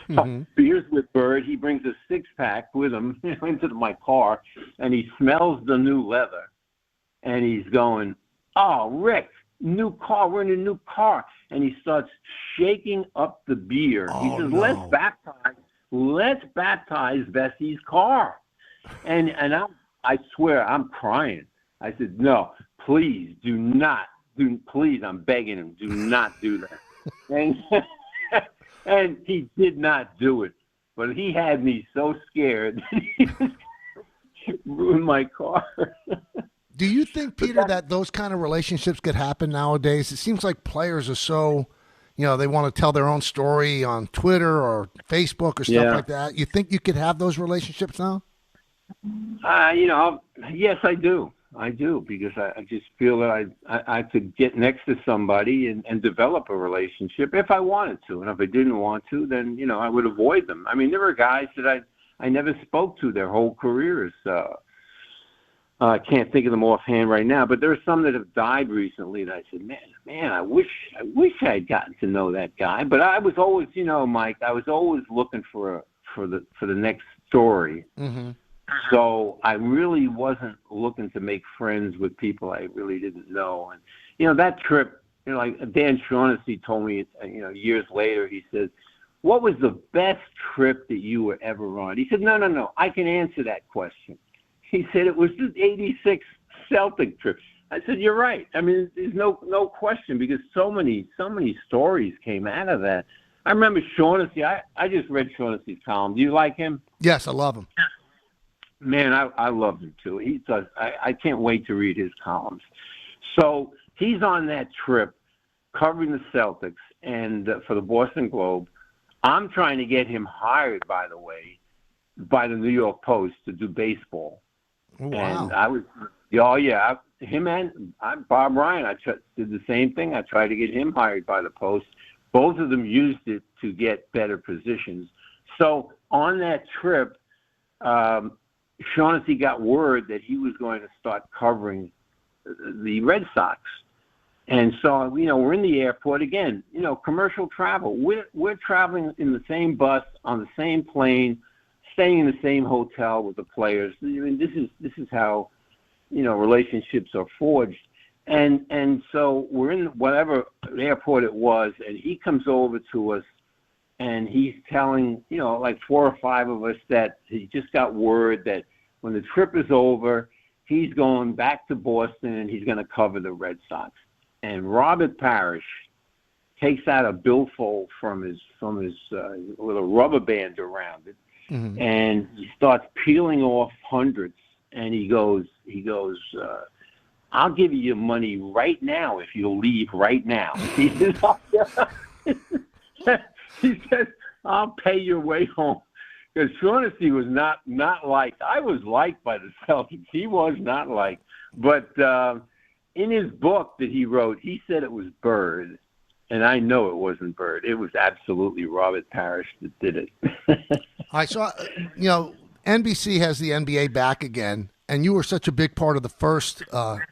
Z: Mm-hmm. Beers with Bird. He brings a 6-pack with him into my car, and he smells the new leather, and he's going, "Oh, Rick, new car. We're in a new car." And he starts shaking up the beer. He says, no. Let's baptize Vecsey's car." And I swear I'm crying. I said, "No, please do not. Please, I'm begging him, do not do that." And he did not do it. But he had me so scared that he ruined my car.
C: Do you think, Peter, that those kind of relationships could happen nowadays? It seems like players are so, they want to tell their own story on Twitter or Facebook or stuff like that. You think you could have those relationships now?
Z: Yes, I do. I do, because I just feel that I could get next to somebody and develop a relationship if I wanted to. And if I didn't want to, then, I would avoid them. I mean, there were guys that I never spoke to their whole careers. I can't think of them offhand right now, but there are some that have died recently that I said, man, I wish I had gotten to know that guy. But I was always, Mike, I was always looking for the next story.
C: Mm-hmm.
Z: So I really wasn't looking to make friends with people I really didn't know. And, that trip, like Dan Shaughnessy told me, years later, he said, what was the best trip that you were ever on? He said, no, I can answer that question. He said it was the 86 Celtic trip. I said, you're right. I mean, there's no question, because so many stories came out of that. I remember Shaughnessy. I just read Shaughnessy's column. Do you like him?
C: Yes, I love him.
Z: Man, I love him too. He does. I can't wait to read his columns. So he's on that trip covering the Celtics and for the Boston Globe. I'm trying to get him hired, by the way, by the New York Post to do baseball.
C: Oh, wow.
Z: And I was, him and Bob Ryan, did the same thing. I tried to get him hired by the Post. Both of them used it to get better positions. So on that trip, Shaughnessy got word that he was going to start covering the Red Sox. And so, we're in the airport again, commercial travel. We're traveling in the same bus, on the same plane, staying in the same hotel with the players. I mean, this is how, relationships are forged. And so we're in whatever airport it was, and he comes over to us, and he's telling, like 4 or 5 of us that he just got word that when the trip is over, he's going back to Boston and he's going to cover the Red Sox. And Robert Parrish takes out a billfold from his with a rubber band around it,
C: mm-hmm.
Z: and he starts peeling off hundreds. And he goes, I'll give you your money right now if you'll leave right now. He says, I'll pay your way home. Because Shaughnessy was not liked. I was liked by the Celtics. He was not liked. But in his book that he wrote, he said it was Bird. And I know it wasn't Bird. It was absolutely Robert Parrish that did it.
C: I saw, NBC has the NBA back again, and you were such a big part of the first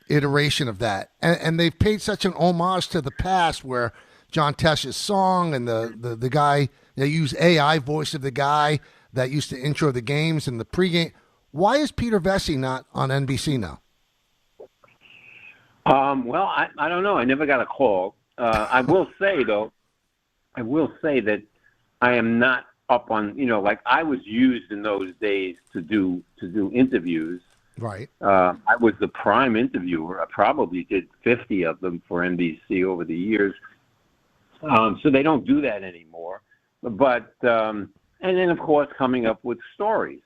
C: iteration of that. And they've paid such an homage to the past where John Tesh's song and the guy, they use AI voice of the guy that used to intro the games and the pregame. Why is Peter Vecsey not on NBC now?
Z: Well, I don't know. I never got a call. I will say, though, that I am not up on, like I was used in those days to do interviews.
C: Right.
Z: I was the prime interviewer. I probably did 50 of them for NBC over the years. So they don't do that anymore. But, and then, of course, coming up with stories.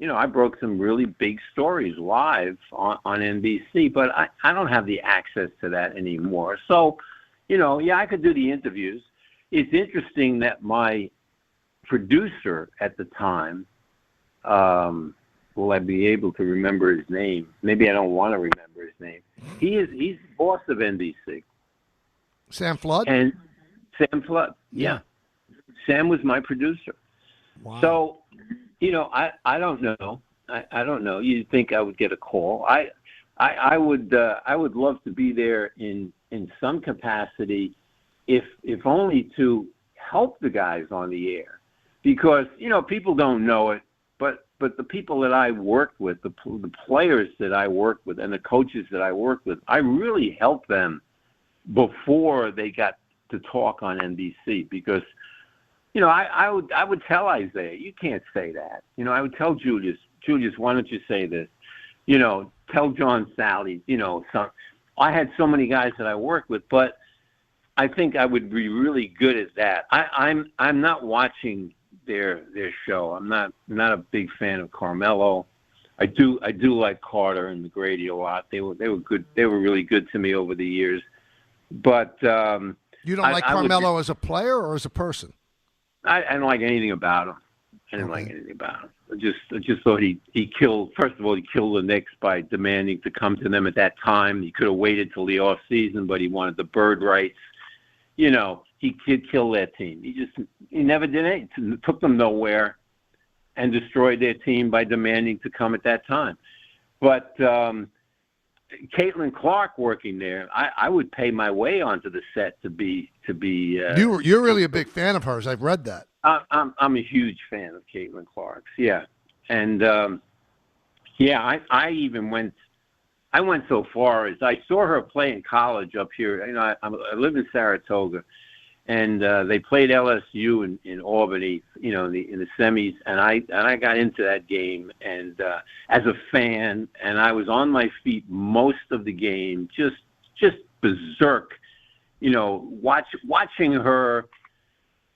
Z: I broke some really big stories live on NBC, but I don't have the access to that anymore. So, I could do the interviews. It's interesting that my producer at the time, will I be able to remember his name? Maybe I don't want to remember his name. He's the boss of NBC.
C: Sam Flood?
Z: And Sam Flood, yeah. Sam was my producer.
C: Wow.
Z: So, I don't know. I don't know. You'd think I would get a call. I would love to be there in some capacity, if only to help the guys on the air, because people don't know it, but the people that I worked with, the players that I worked with, and the coaches that I worked with, I really helped them before they got to talk on NBC, because I would tell Isaiah, you can't say that. I would tell Julius, why don't you say this? Tell John Sally, I had so many guys that I worked with, but I think I would be really good at that. I'm not watching their show. I'm not a big fan of Carmelo. I do like Carter and McGrady a lot. They were good. They were really good to me over the years. But
C: you don't like Carmelo as a player or as a person?
Z: I don't like anything about him. I didn't like anything about him. I just thought he killed. First of all, he killed the Knicks by demanding to come to them at that time. He could have waited till the off season, but he wanted the bird rights. You know, he could kill their team. He never did anything. Took them nowhere, and destroyed their team by demanding to come at that time. But Caitlin Clark working there, I would pay my way onto the set to be.
C: You're really a big fan of hers. I've read that.
Z: I'm a huge fan of Caitlin Clark's. Yeah, and I even went so far as I saw her play in college up here. You know, I live in Saratoga, and they played LSU in Albany. You know, in the semis, and I got into that game and as a fan, and I was on my feet most of the game, just berserk. You know, watching her.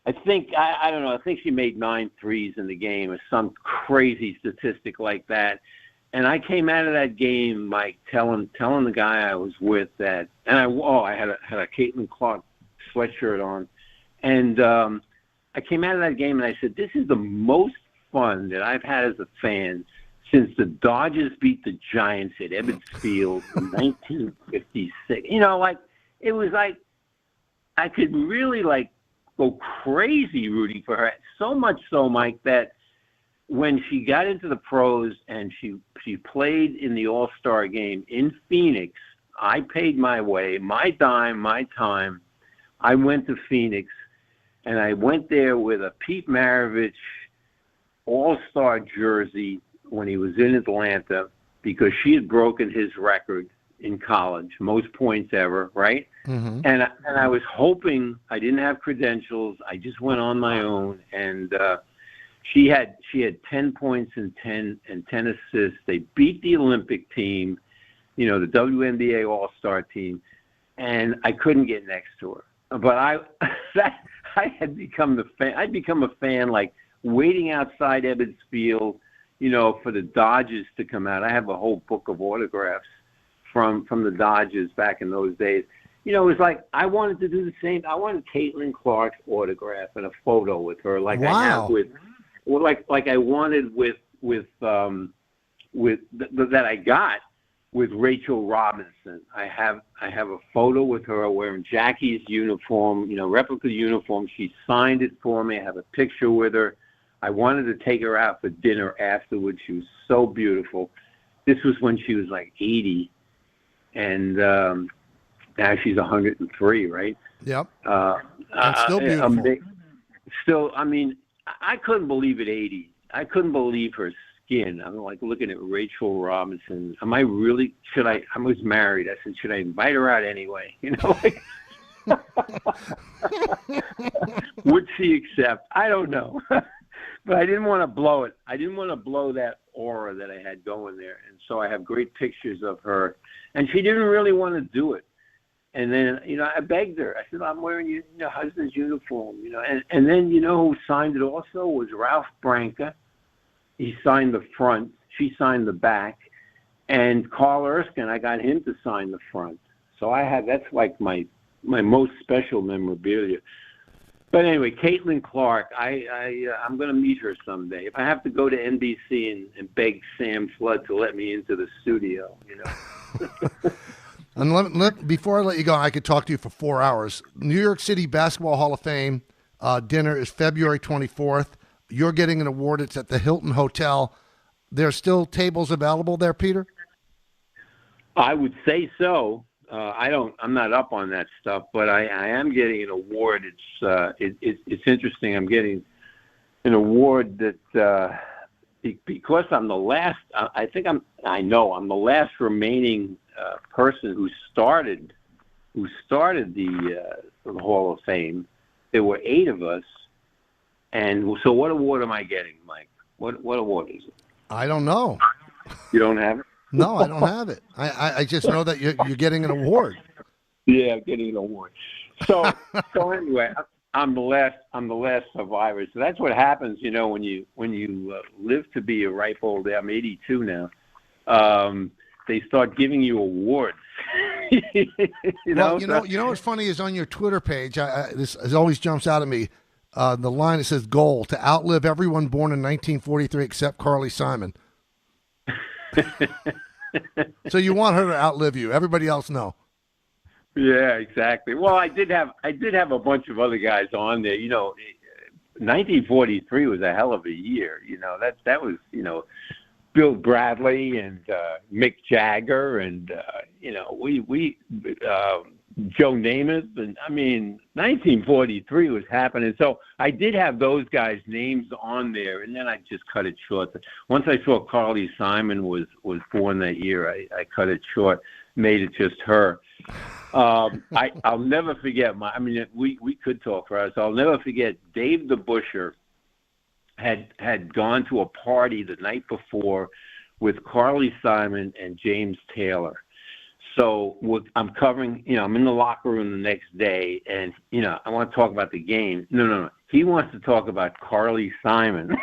Z: I think I don't know. I think she made 9 threes in the game, or some crazy statistic like that. And I came out of that game, Mike, telling the guy I was with that, and I had a Caitlin Clark sweatshirt on, and I came out of that game and I said, this is the most fun that I've had as a fan since the Dodgers beat the Giants at Ebbets Field in 1956. You know, like it was like I could really go crazy rooting for her. So much so, Mike, that when she got into the pros and she played in the All-Star game in Phoenix, I paid my way, my dime, my time. I went to Phoenix, and I went there with a Pete Maravich All-Star jersey when he was in Atlanta, because she had broken his record in college, most points ever, right?
C: Mm-hmm.
Z: And I was hoping, I didn't have credentials. I just went on my own, and she had 10 points and 10 assists. They beat the Olympic team, you know, the WNBA All-Star team, and I couldn't get next to her. But I had become the fan. I'd become a fan, like waiting outside Ebbets Field, you know, for the Dodgers to come out. I have a whole book of autographs from the Dodgers back in those days. You know, it was like I wanted to do the same. I wanted Caitlin Clark's autograph and a photo with her, like I have with, or like I wanted with that I got with Rachel Robinson. I have a photo with her wearing Jackie's uniform, you know, replica uniform. She signed it for me. I have a picture with her. I wanted to take her out for dinner afterwards. She was so beautiful. This was when she was like 80, and now she's 103, right?
C: Yep. And still beautiful.
Z: Still, I mean, I couldn't believe at 80. I couldn't believe her skin. I'm like looking at Rachel Robinson. Am I really? I was married. I said, should I invite her out anyway? You know, like, would she accept? I don't know. But I didn't want to blow it. I didn't want to blow that aura that I had going there. And so I have great pictures of her. And she didn't really want to do it. And then, you know, I begged her. I said, I'm wearing your husband's uniform, you know. And then, you know, who signed it also was Ralph Branca. He signed the front. She signed the back. And Carl Erskine, I got him to sign the front. So that's like my most special memorabilia. But anyway, Caitlin Clark, I'm going to meet her someday. If I have to go to NBC and beg Sam Flood to let me into the studio, you know.
C: And before I let you go, I could talk to you for 4 hours. New York City Basketball Hall of Fame dinner is February 24th. You're getting an award. It's at the Hilton Hotel. There's still tables available there, Peter?
Z: I would say so. I'm not up on that stuff, but I am getting an award. It's interesting. I'm getting an award that because I'm the last. I'm the last remaining person who started the Hall of Fame. There were 8 of us, and so what award am I getting, Mike? What award is it?
C: I don't know.
Z: You don't have it?
C: No, I don't have it. I just know that you're getting an award.
Z: Yeah, I'm getting an award. So anyway, I'm the last survivor. So that's what happens, you know, when you live to be a ripe old age. I'm 82 now. They start giving you awards. you know what's funny is on your Twitter page. This always jumps out at me.
C: The line, it says, goal, to outlive everyone born in 1943 except Carly Simon. So you want her to outlive you. Everybody else, no.
Z: Yeah, exactly. Well, I did have a bunch of other guys on there. 1943 was a hell of a year. That was, Bill Bradley and Mick Jagger and Joe Namath, and 1943 was happening. So I did have those guys' names on there, and then I just cut it short. Once I saw Carly Simon was born that year, I cut it short, made it just her. I'll never forget we could talk for us. I'll never forget Dave the Busher had gone to a party the night before with Carly Simon and James Taylor. So I'm covering, I'm in the locker room the next day, and, I want to talk about the game. No. He wants to talk about Carly Simon.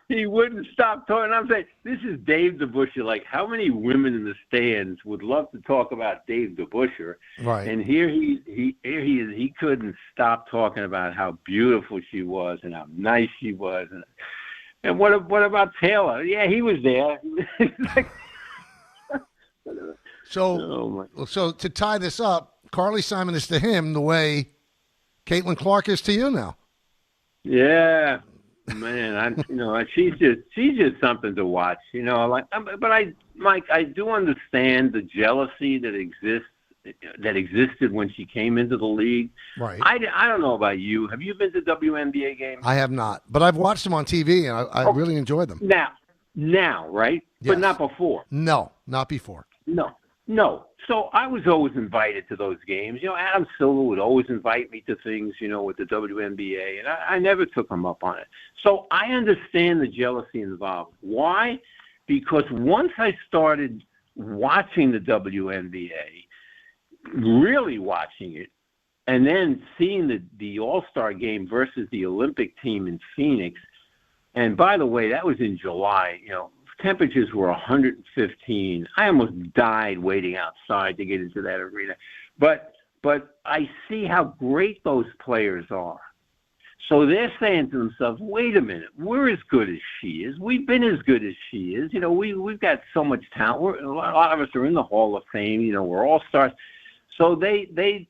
Z: He wouldn't stop talking. I'm saying, this is Dave the Busher. Like, how many women in the stands would love to talk about Dave the Busher?
C: Right.
Z: And here he is. He couldn't stop talking about how beautiful she was and how nice she was. And what about Taylor? Yeah, he was there.
C: So to tie this up, Carly Simon is to him the way Caitlin Clark is to you now.
Z: Yeah, man. She's just something to watch. Mike, I do understand the jealousy that existed when she came into the league.
C: Right.
Z: I don't know about you. Have you been to WNBA games?
C: I have not, but I've watched them on TV, and I really enjoy them.
Z: Now, right?
C: Yes.
Z: But not before.
C: No, not before.
Z: No. So I was always invited to those games. Adam Silver would always invite me to things, with the WNBA, and I never took him up on it. So I understand the jealousy involved. Why? Because once I started watching the WNBA, really watching it, and then seeing the All-Star game versus the Olympic team in Phoenix, and by the way, that was in July, temperatures were 115. I almost died waiting outside to get into that arena. But I see how great those players are. So they're saying to themselves, wait a minute, we're as good as she is. We've been as good as she is. We've got so much talent. A lot of us are in the Hall of Fame. We're all stars. So they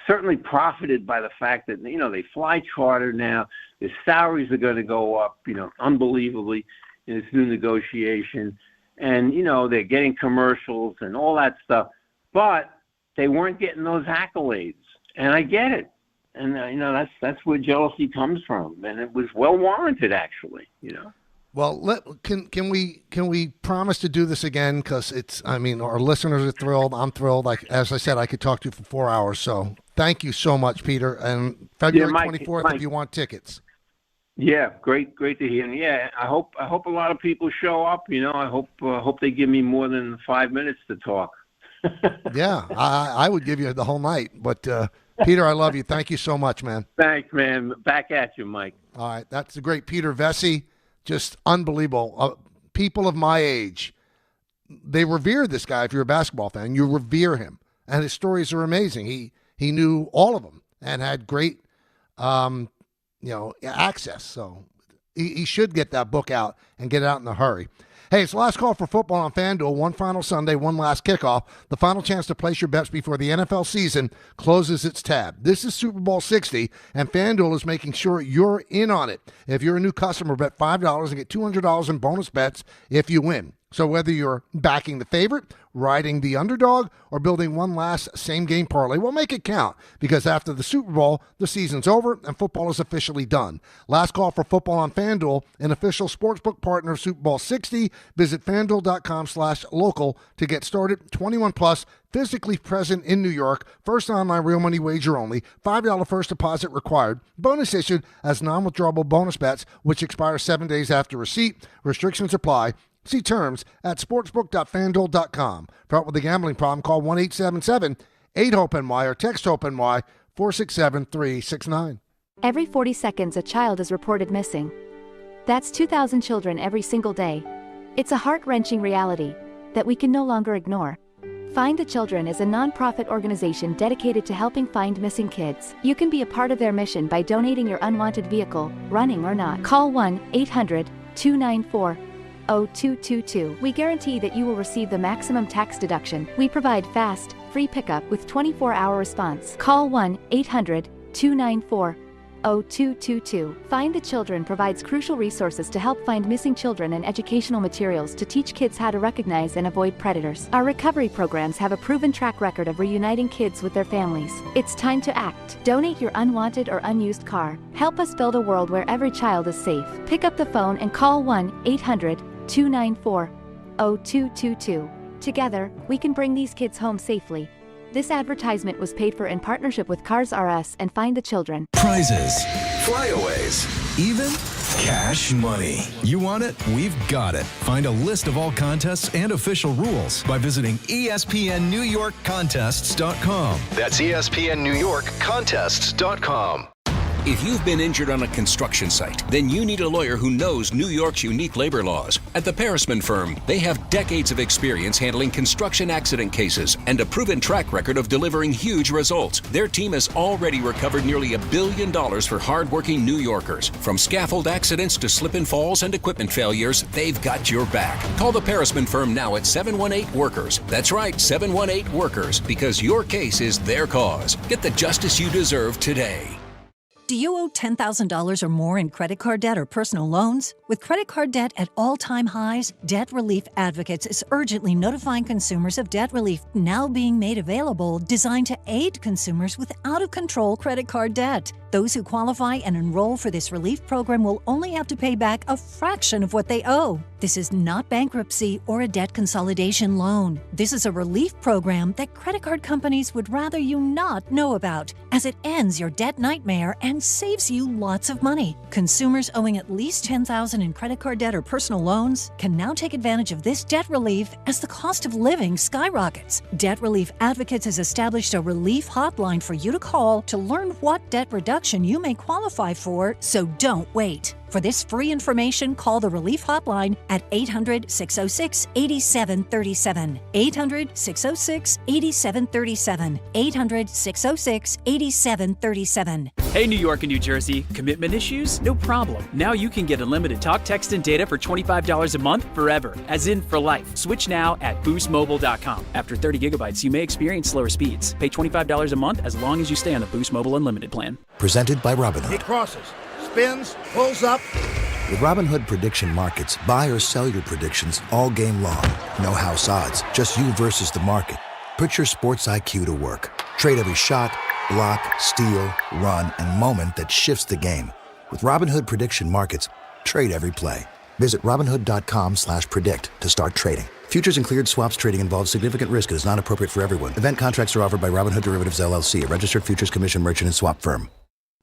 Z: certainly profited by the fact that, they fly charter now. Their salaries are going to go up, unbelievably in this new negotiation. And, they're getting commercials and all that stuff. But they weren't getting those accolades. And I get it. And, that's where jealousy comes from. And it was well warranted, actually,
C: Well, can we promise to do this again? Because our listeners are thrilled. I'm thrilled. As I said, I could talk to you for 4 hours. So thank you so much, Peter. And February 24th, if you want tickets.
Z: Yeah, great to hear. And yeah, I hope a lot of people show up. I hope they give me more than 5 minutes to talk.
C: Yeah, I would give you the whole night. But Peter, I love you. Thank you so much, man.
Z: Thanks, man. Back at you, Mike.
C: All right, that's the great Peter Vecsey. Just unbelievable. People of my age, they revere this guy. If you're a basketball fan, you revere him. And his stories are amazing. He knew all of them and had great, access. So he should get that book out and get it out in a hurry. Hey, it's the last call for football on FanDuel. One final Sunday, one last kickoff. The final chance to place your bets before the NFL season closes its tab. This is Super Bowl 60, and FanDuel is making sure you're in on it. If you're a new customer, bet $5 and get $200 in bonus bets if you win. So whether you're backing the favorite, riding the underdog, or building one last same-game parlay, we'll make it count, because after the Super Bowl, the season's over and football is officially done. Last call for football on FanDuel, an official sportsbook partner of Super Bowl 60. Visit FanDuel.com/local to get started. 21 plus, physically present in New York. First online real money wager only. $5 first deposit required. Bonus issued as non-withdrawable bonus bets, which expire 7 days after receipt. Restrictions apply. See terms at sportsbook.fanduel.com. For help with a gambling problem, call 1-877-8-HOPE-NY or text HOPE-NY 467-369.
A: Every 40 seconds, a child is reported missing. That's 2,000 children every single day. It's a heart-wrenching reality that we can no longer ignore. Find the Children is a nonprofit organization dedicated to helping find missing kids. You can be a part of their mission by donating your unwanted vehicle, running or not. Call 1-800-294-0222. We guarantee that you will receive the maximum tax deduction. We provide fast, free pickup with 24-hour response. Call 1-800-294-0222. Find the Children provides crucial resources to help find missing children and educational materials to teach kids how to recognize and avoid predators. Our recovery programs have a proven track record of reuniting kids with their families. It's time to act. Donate your unwanted or unused car. Help us build a world where every child is safe. Pick up the phone and call 1-800-294-0222. Together, we can bring these kids home safely. This advertisement was paid for in partnership with Cars R Us and Find the Children.
O: Prizes, flyaways, even cash money. You want it? We've got it. Find a list of all contests and official rules by visiting ESPNNewYorkContests.com.
G: That's ESPNNewYorkContests.com.
P: If you've been injured on a construction site, then you need a lawyer who knows New York's unique labor laws. At the Parisman Firm, they have decades of experience handling construction accident cases and a proven track record of delivering huge results. Their team has already recovered nearly $1 billion for hardworking New Yorkers. From scaffold accidents to slip and falls and equipment failures, they've got your back. Call the Parisman Firm now at 718-WORKERS. That's right, 718-WORKERS, because your case is their cause. Get the justice you deserve today.
Q: Do you owe $10,000 or more in credit card debt or personal loans? With credit card debt at all-time highs, Debt Relief Advocates is urgently notifying consumers of debt relief now being made available, designed to aid consumers with out-of-control credit card debt. Those who qualify and enroll for this relief program will only have to pay back a fraction of what they owe. This is not bankruptcy or a debt consolidation loan. This is a relief program that credit card companies would rather you not know about, as it ends your debt nightmare and saves you lots of money. Consumers owing at least $10,000 in credit card debt or personal loans can now take advantage of this debt relief as the cost of living skyrockets. Debt Relief Advocates has established a relief hotline for you to call to learn what debt reduction you may qualify for, so don't wait. For this free information, call the Relief Hotline at 800-606-8737. 800-606-8737. 800-606-8737.
H: Hey, New York and New Jersey. Commitment issues? No problem. Now you can get unlimited talk, text, and data for $25 a month forever, as in for life. Switch now at boostmobile.com. After 30 gigabytes, you may experience slower speeds. Pay $25 a month as long as you stay on the Boost Mobile Unlimited plan.
W: Presented by Robinhood.
S: He crosses, spins, pulls up.
W: With Robinhood Prediction Markets, buy or sell your predictions all game long. No house odds, just you versus the market. Put your sports IQ to work. Trade every shot, block, steal, run, and moment that shifts the game. With Robinhood Prediction Markets, trade every play. Visit Robinhood.com/predict to start trading. Futures and cleared swaps trading involves significant risk and is not appropriate for everyone. Event contracts are offered by Robinhood Derivatives LLC, a registered futures commission merchant and swap firm.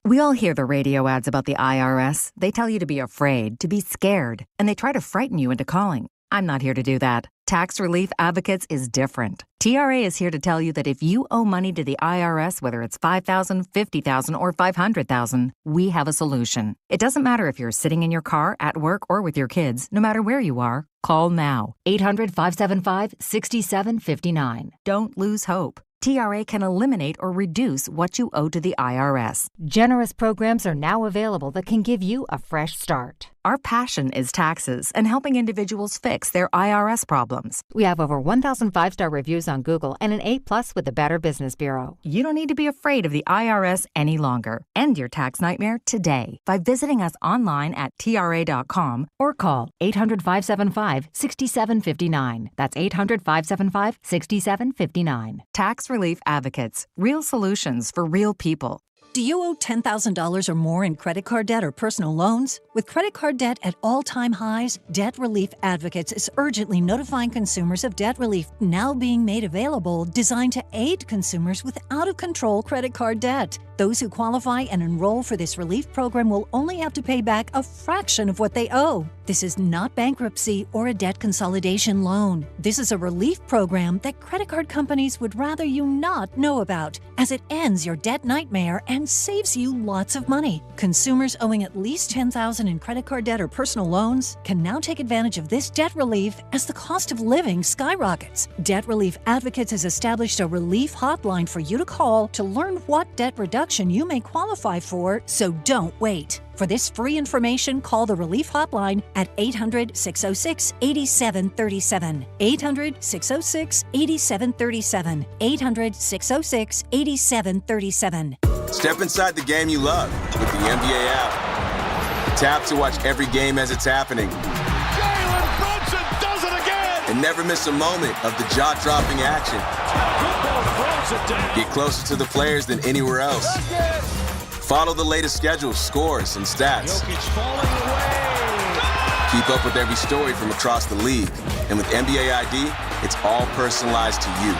T: We all hear the radio ads about the IRS. They tell you to be afraid, to be scared, and they try to frighten you into calling. I'm not here to do that. Tax Relief Advocates is different. TRA is here to tell you that if you owe money to the IRS, whether it's $5,000, $50,000, or $500,000, we have a solution. It doesn't matter if you're sitting in your car, at work, or with your kids. No matter where you are, call now. 800-575-6759. Don't lose hope. TRA can eliminate or reduce what you owe to the IRS. Generous programs are now available that can give you a fresh start. Our passion is taxes and helping individuals fix their IRS problems. We have over 1,000 5-star reviews on Google and an A+ with the Better Business Bureau. You don't need to be afraid of the IRS any longer. End your tax nightmare today by visiting us online at TRA.com or call 800-575-6759. That's 800-575-6759. Tax Relief Advocates. Real solutions for real people.
Q: Do you owe $10,000 or more in credit card debt or personal loans? With credit card debt at all-time highs, Debt Relief Advocates is urgently notifying consumers of debt relief now being made available, designed to aid consumers with out-of-control credit card debt. Those who qualify and enroll for this relief program will only have to pay back a fraction of what they owe. This is not bankruptcy or a debt consolidation loan. This is a relief program that credit card companies would rather you not know about, as it ends your debt nightmare and and saves you lots of money. Consumers owing at least $10,000 in credit card debt or personal loans can now take advantage of this debt relief as the cost of living skyrockets. Debt Relief Advocates has established a relief hotline for you to call to learn what debt reduction you may qualify for, so don't wait. For this free information, call the Relief Hotline at 800-606-8737. 800-606-8737. 800-606-8737.
D: Step inside the game you love with the NBA app. Tap to watch every game as it's happening.
J: Jalen Brunson does it again!
D: And never miss a moment of the jaw-dropping action. Get closer to the players than anywhere else. Follow the latest schedules, scores, and stats. Keep up with every story from across the league. And with NBA ID, it's all personalized to you.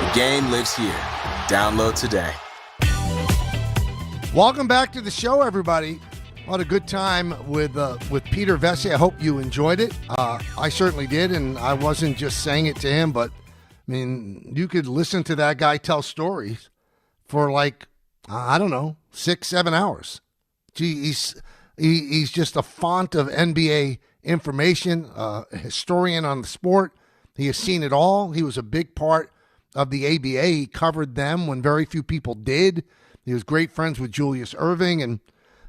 D: The game lives here. Download today.
C: Welcome back to the show, everybody. What a good time with Peter Vecsey. I hope you enjoyed it. I certainly did, and I wasn't just saying it to him, but, I mean, you could listen to that guy tell stories for, like, I don't know, 6-7 hours. Gee, he's just a font of NBA information, a historian on the sport. He has seen it all. He was a big part of the ABA. He covered them when very few people did. He was great friends with Julius Erving, and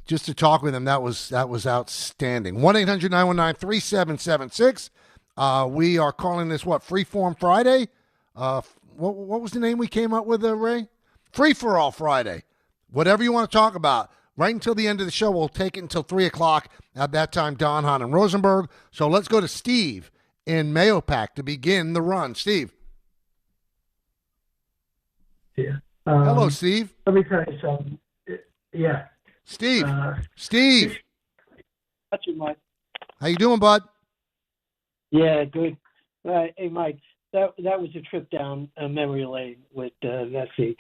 C: just to talk with him, that was outstanding. 1-800-919-3776. We are calling this, Freeform Friday? What was the name we came up with, Ray? Free for All Friday. Whatever you want to talk about. Right until the end of the show, we'll take it until 3 o'clock. At that time, Don, Hahn, and Rosenberg. So let's go to Steve in Mahopac to begin the run. Steve.
U: Yeah.
C: Hello, Steve.
U: Let me tell you something. Yeah.
C: Steve. Steve.
U: That's you, Mike.
C: How you doing, bud?
U: Yeah, good. Hey, Mike, that was a trip down memory lane with Vecsey.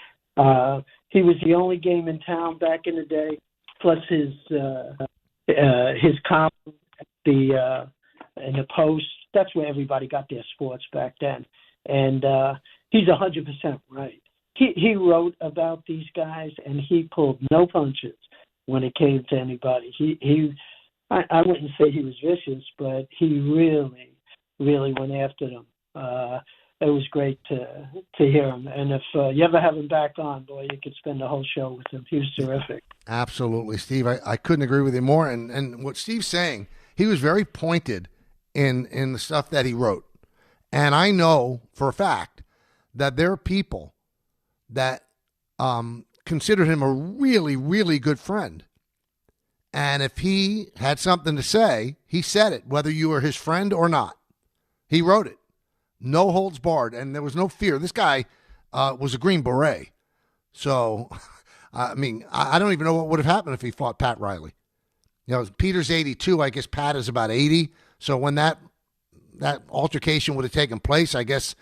U: He was the only game in town back in the day, plus his column in the Post. That's where everybody got their sports back then. And he's 100% right. He wrote about these guys, and he pulled no punches when it came to anybody. I wouldn't say he was vicious, but he really, really went after them. It was great to hear him. And if you ever have him back on, boy, you could spend the whole show with him. He was terrific.
C: Absolutely, Steve. I couldn't agree with you more. And what Steve's saying, he was very pointed in the stuff that he wrote. And I know for a fact that there are people that considered him a really, really good friend. And if he had something to say, he said it, whether you were his friend or not. He wrote it. No holds barred, and there was no fear. This guy was a Green Beret. So, I mean, I don't even know what would have happened if he fought Pat Riley. You know, Peter's 82. I guess Pat is about 80. So when that altercation would have taken place, I guess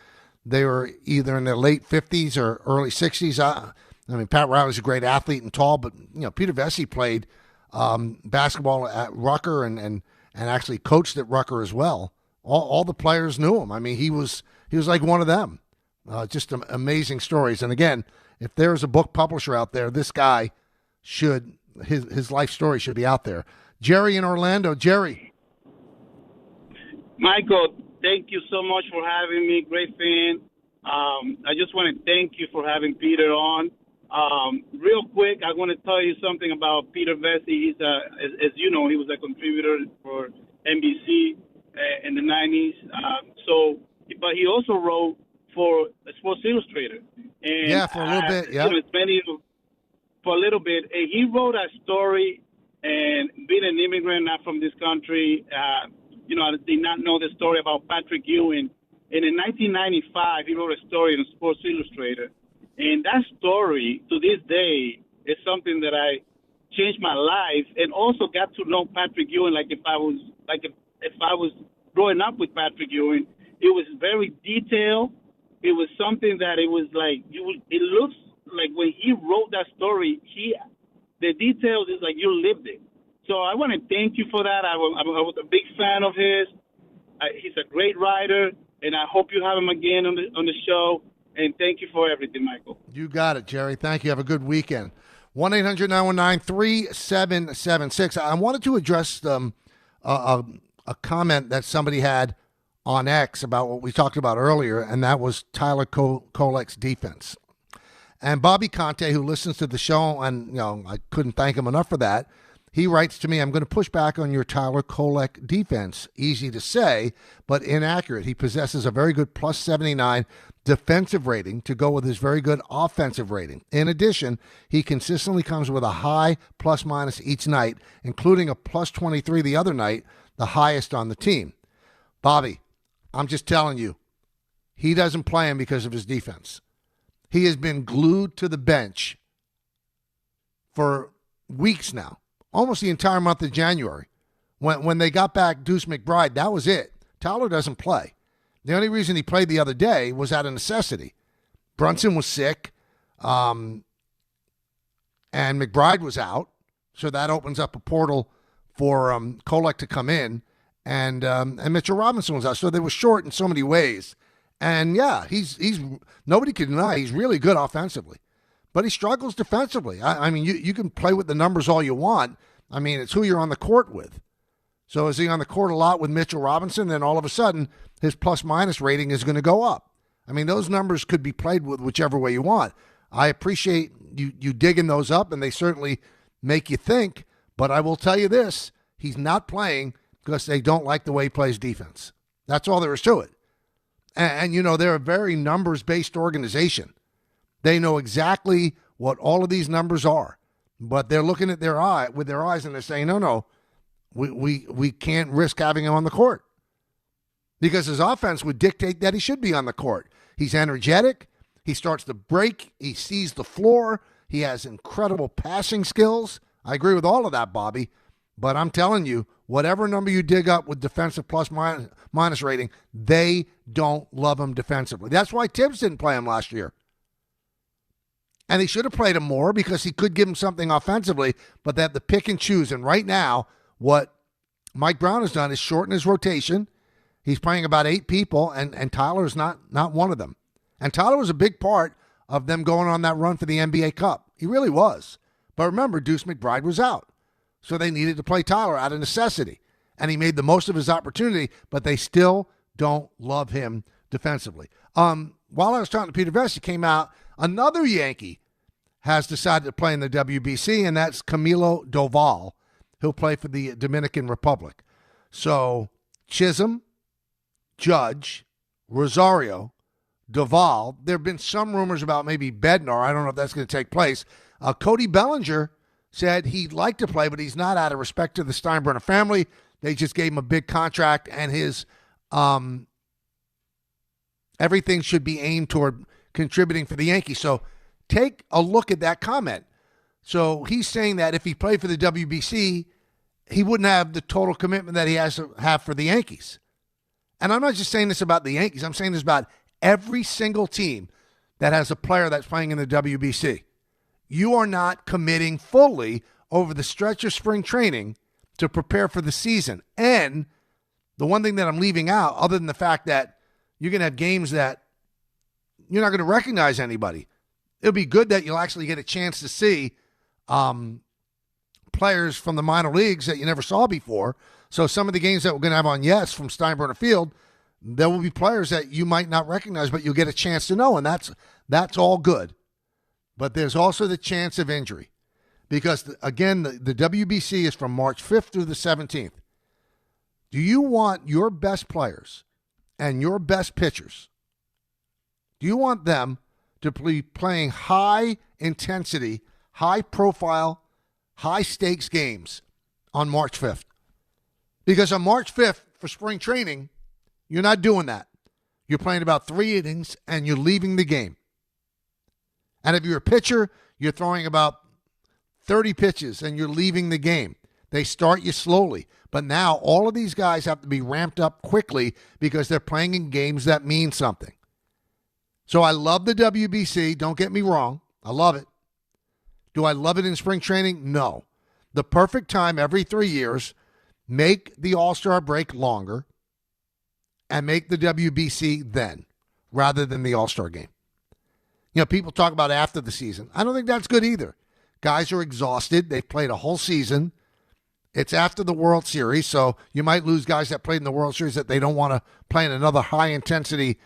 C: they were either in their late 50s or early 60s. I mean, Pat Riley's a great athlete and tall, but, you know, Peter Vecsey played basketball at Rucker and actually coached at Rucker as well. All the players knew him. I mean, he was like one of them. Just amazing stories. And again, if there's a book publisher out there, this guy should, his life story should be out there. Jerry in Orlando. Jerry.
V: Michael, thank you so much for having me. Great fan. I just want to thank you for having Peter on. Real quick, I want to tell you something about Peter Vecsey. He's, as you know, he was a contributor for NBC in the 90s. But he also wrote for Sports Illustrated. And
C: yeah, for a little bit, yeah.
V: For a little bit. And he wrote a story, and being an immigrant, not from this country, I did not know the story about Patrick Ewing. And in 1995, he wrote a story in Sports Illustrated. And that story, to this day, is something that I changed my life, and also got to know Patrick Ewing if I was growing up with Patrick Ewing. It was very detailed. It was something that it was like it looks like when he wrote that story, the details is like you lived it. So I want to thank you for that. I was a big fan of his. He's a great writer, and I hope you have him again on the show. And thank you for everything, Michael.
C: You got it, Jerry. Thank you. Have a good weekend. 1-800-919-3776. I wanted to address a comment that somebody had on X about what we talked about earlier, and that was Tyler Kolek's defense. And Bobby Conte, who listens to the show, and I couldn't thank him enough for that, he writes to me, I'm going to push back on your Tyler Kolek defense. Easy to say, but inaccurate. He possesses a very good plus 79 defensive rating to go with his very good offensive rating. In addition, he consistently comes with a high plus-minus each night, including a plus 23 the other night, the highest on the team. Bobby, I'm just telling you, he doesn't play him because of his defense. He has been glued to the bench for weeks now, almost the entire month of January. When they got back Deuce McBride, that was it. Tyler doesn't play. The only reason he played the other day was out of necessity. Brunson was sick, and McBride was out, so that opens up a portal for Kolek to come in, and Mitchell Robinson was out. So they were short in so many ways. And, yeah, he's nobody can deny he's really good offensively. But he struggles defensively. I mean, you can play with the numbers all you want. I mean, it's who you're on the court with. So is he on the court a lot with Mitchell Robinson? Then all of a sudden, his plus-minus rating is going to go up. I mean, those numbers could be played with whichever way you want. I appreciate you digging those up, and they certainly make you think. But I will tell you this, he's not playing because they don't like the way he plays defense. That's all there is to it. And they're a very numbers-based organization. They know exactly what all of these numbers are, but they're looking at with their eyes, and they're saying, no, we can't risk having him on the court because his offense would dictate that he should be on the court. He's energetic. He starts to break. He sees the floor. He has incredible passing skills. I agree with all of that, Bobby, but I'm telling you, whatever number you dig up with defensive plus-minus rating, they don't love him defensively. That's why Tibbs didn't play him last year. And he should have played him more because he could give him something offensively, but they have to pick and choose. And right now, what Mike Brown has done is shorten his rotation. He's playing about 8 people, and Tyler's not one of them. And Tyler was a big part of them going on that run for the NBA Cup. He really was. But remember, Deuce McBride was out. So they needed to play Tyler out of necessity. And he made the most of his opportunity, but they still don't love him defensively. While I was talking to Peter Vecsey, came out, another Yankee has decided to play in the WBC, and that's Camilo Doval. He'll play for the Dominican Republic. So Chisholm, Judge, Rosario, Doval. There have been some rumors about maybe Bednar. I don't know if that's going to take place. Cody Bellinger said he'd like to play, but he's not out of respect to the Steinbrenner family. They just gave him a big contract, and his everything should be aimed toward contributing for the Yankees. So take a look at that comment. So he's saying that if he played for the WBC, he wouldn't have the total commitment that he has to have for the Yankees. And I'm not just saying this about the Yankees. I'm saying this about every single team that has a player that's playing in the WBC. You are not committing fully over the stretch of spring training to prepare for the season. And the one thing that I'm leaving out, other than the fact that you're going to have games that you're not going to recognize anybody, it'll be good that you'll actually get a chance to see players from the minor leagues that you never saw before. So some of the games that we're going to have on Yes from Steinbrenner Field, there will be players that you might not recognize, but you'll get a chance to know, and that's all good. But there's also the chance of injury because, again, the WBC is from March 5th through the 17th. Do you want your best players and your best pitchers, do you want them to be playing high-intensity, high-profile, high-stakes games on March 5th? Because on March 5th, for spring training, you're not doing that. You're playing about 3 innings, and you're leaving the game. And if you're a pitcher, you're throwing about 30 pitches, and you're leaving the game. They start you slowly. But now all of these guys have to be ramped up quickly because they're playing in games that mean something. So I love the WBC. Don't get me wrong. I love it. Do I love it in spring training? No. The perfect time every 3 years, make the All-Star break longer and make the WBC then rather than the All-Star game. You know, people talk about after the season. I don't think that's good either Guys are exhausted. They've played a whole season. It's after the World Series, so you might lose guys that played in the World Series that they don't want to play in another high-intensity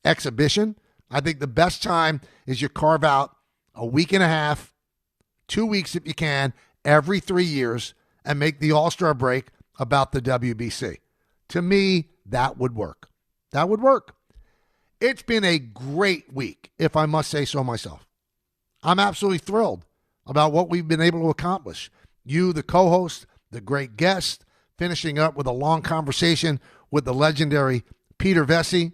C: exhibition. I think the best time is you carve out a week and a half, 2 weeks if you can, every 3 years, and make the All-Star break about the WBC. To me, that would work. That would work. It's been a great week, if I must say so myself. I'm absolutely thrilled about what we've been able to accomplish. You, the co-host, the great guest, finishing up with a long conversation with the legendary Peter Vecsey.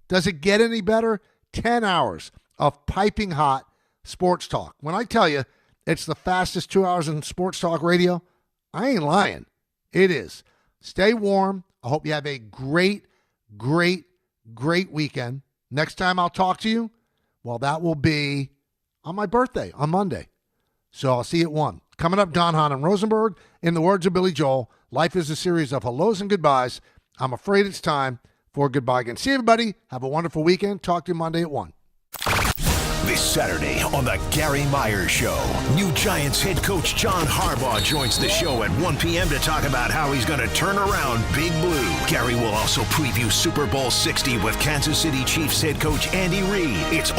C: Does it get any better? 10 hours of piping hot sports talk. When I tell you it's the fastest 2 hours in sports talk radio, I ain't lying. It is. Stay warm. I hope you have a great, great, great weekend. Next time I'll talk to you, well, that will be on my birthday on Monday. So I'll see you at 1. Coming up, Don Hahn and Rosenberg. In the words of Billy Joel, life is a series of hellos and goodbyes. I'm afraid it's time for goodbye again. See you, everybody. Have a wonderful weekend. Talk to you Monday at 1.
G: This Saturday on The Gary Myers Show, new Giants head coach John Harbaugh joins the show at 1 p.m. to talk about how he's going to turn around Big Blue. Gary will also preview Super Bowl 60 with Kansas City Chiefs head coach Andy Reid. It's all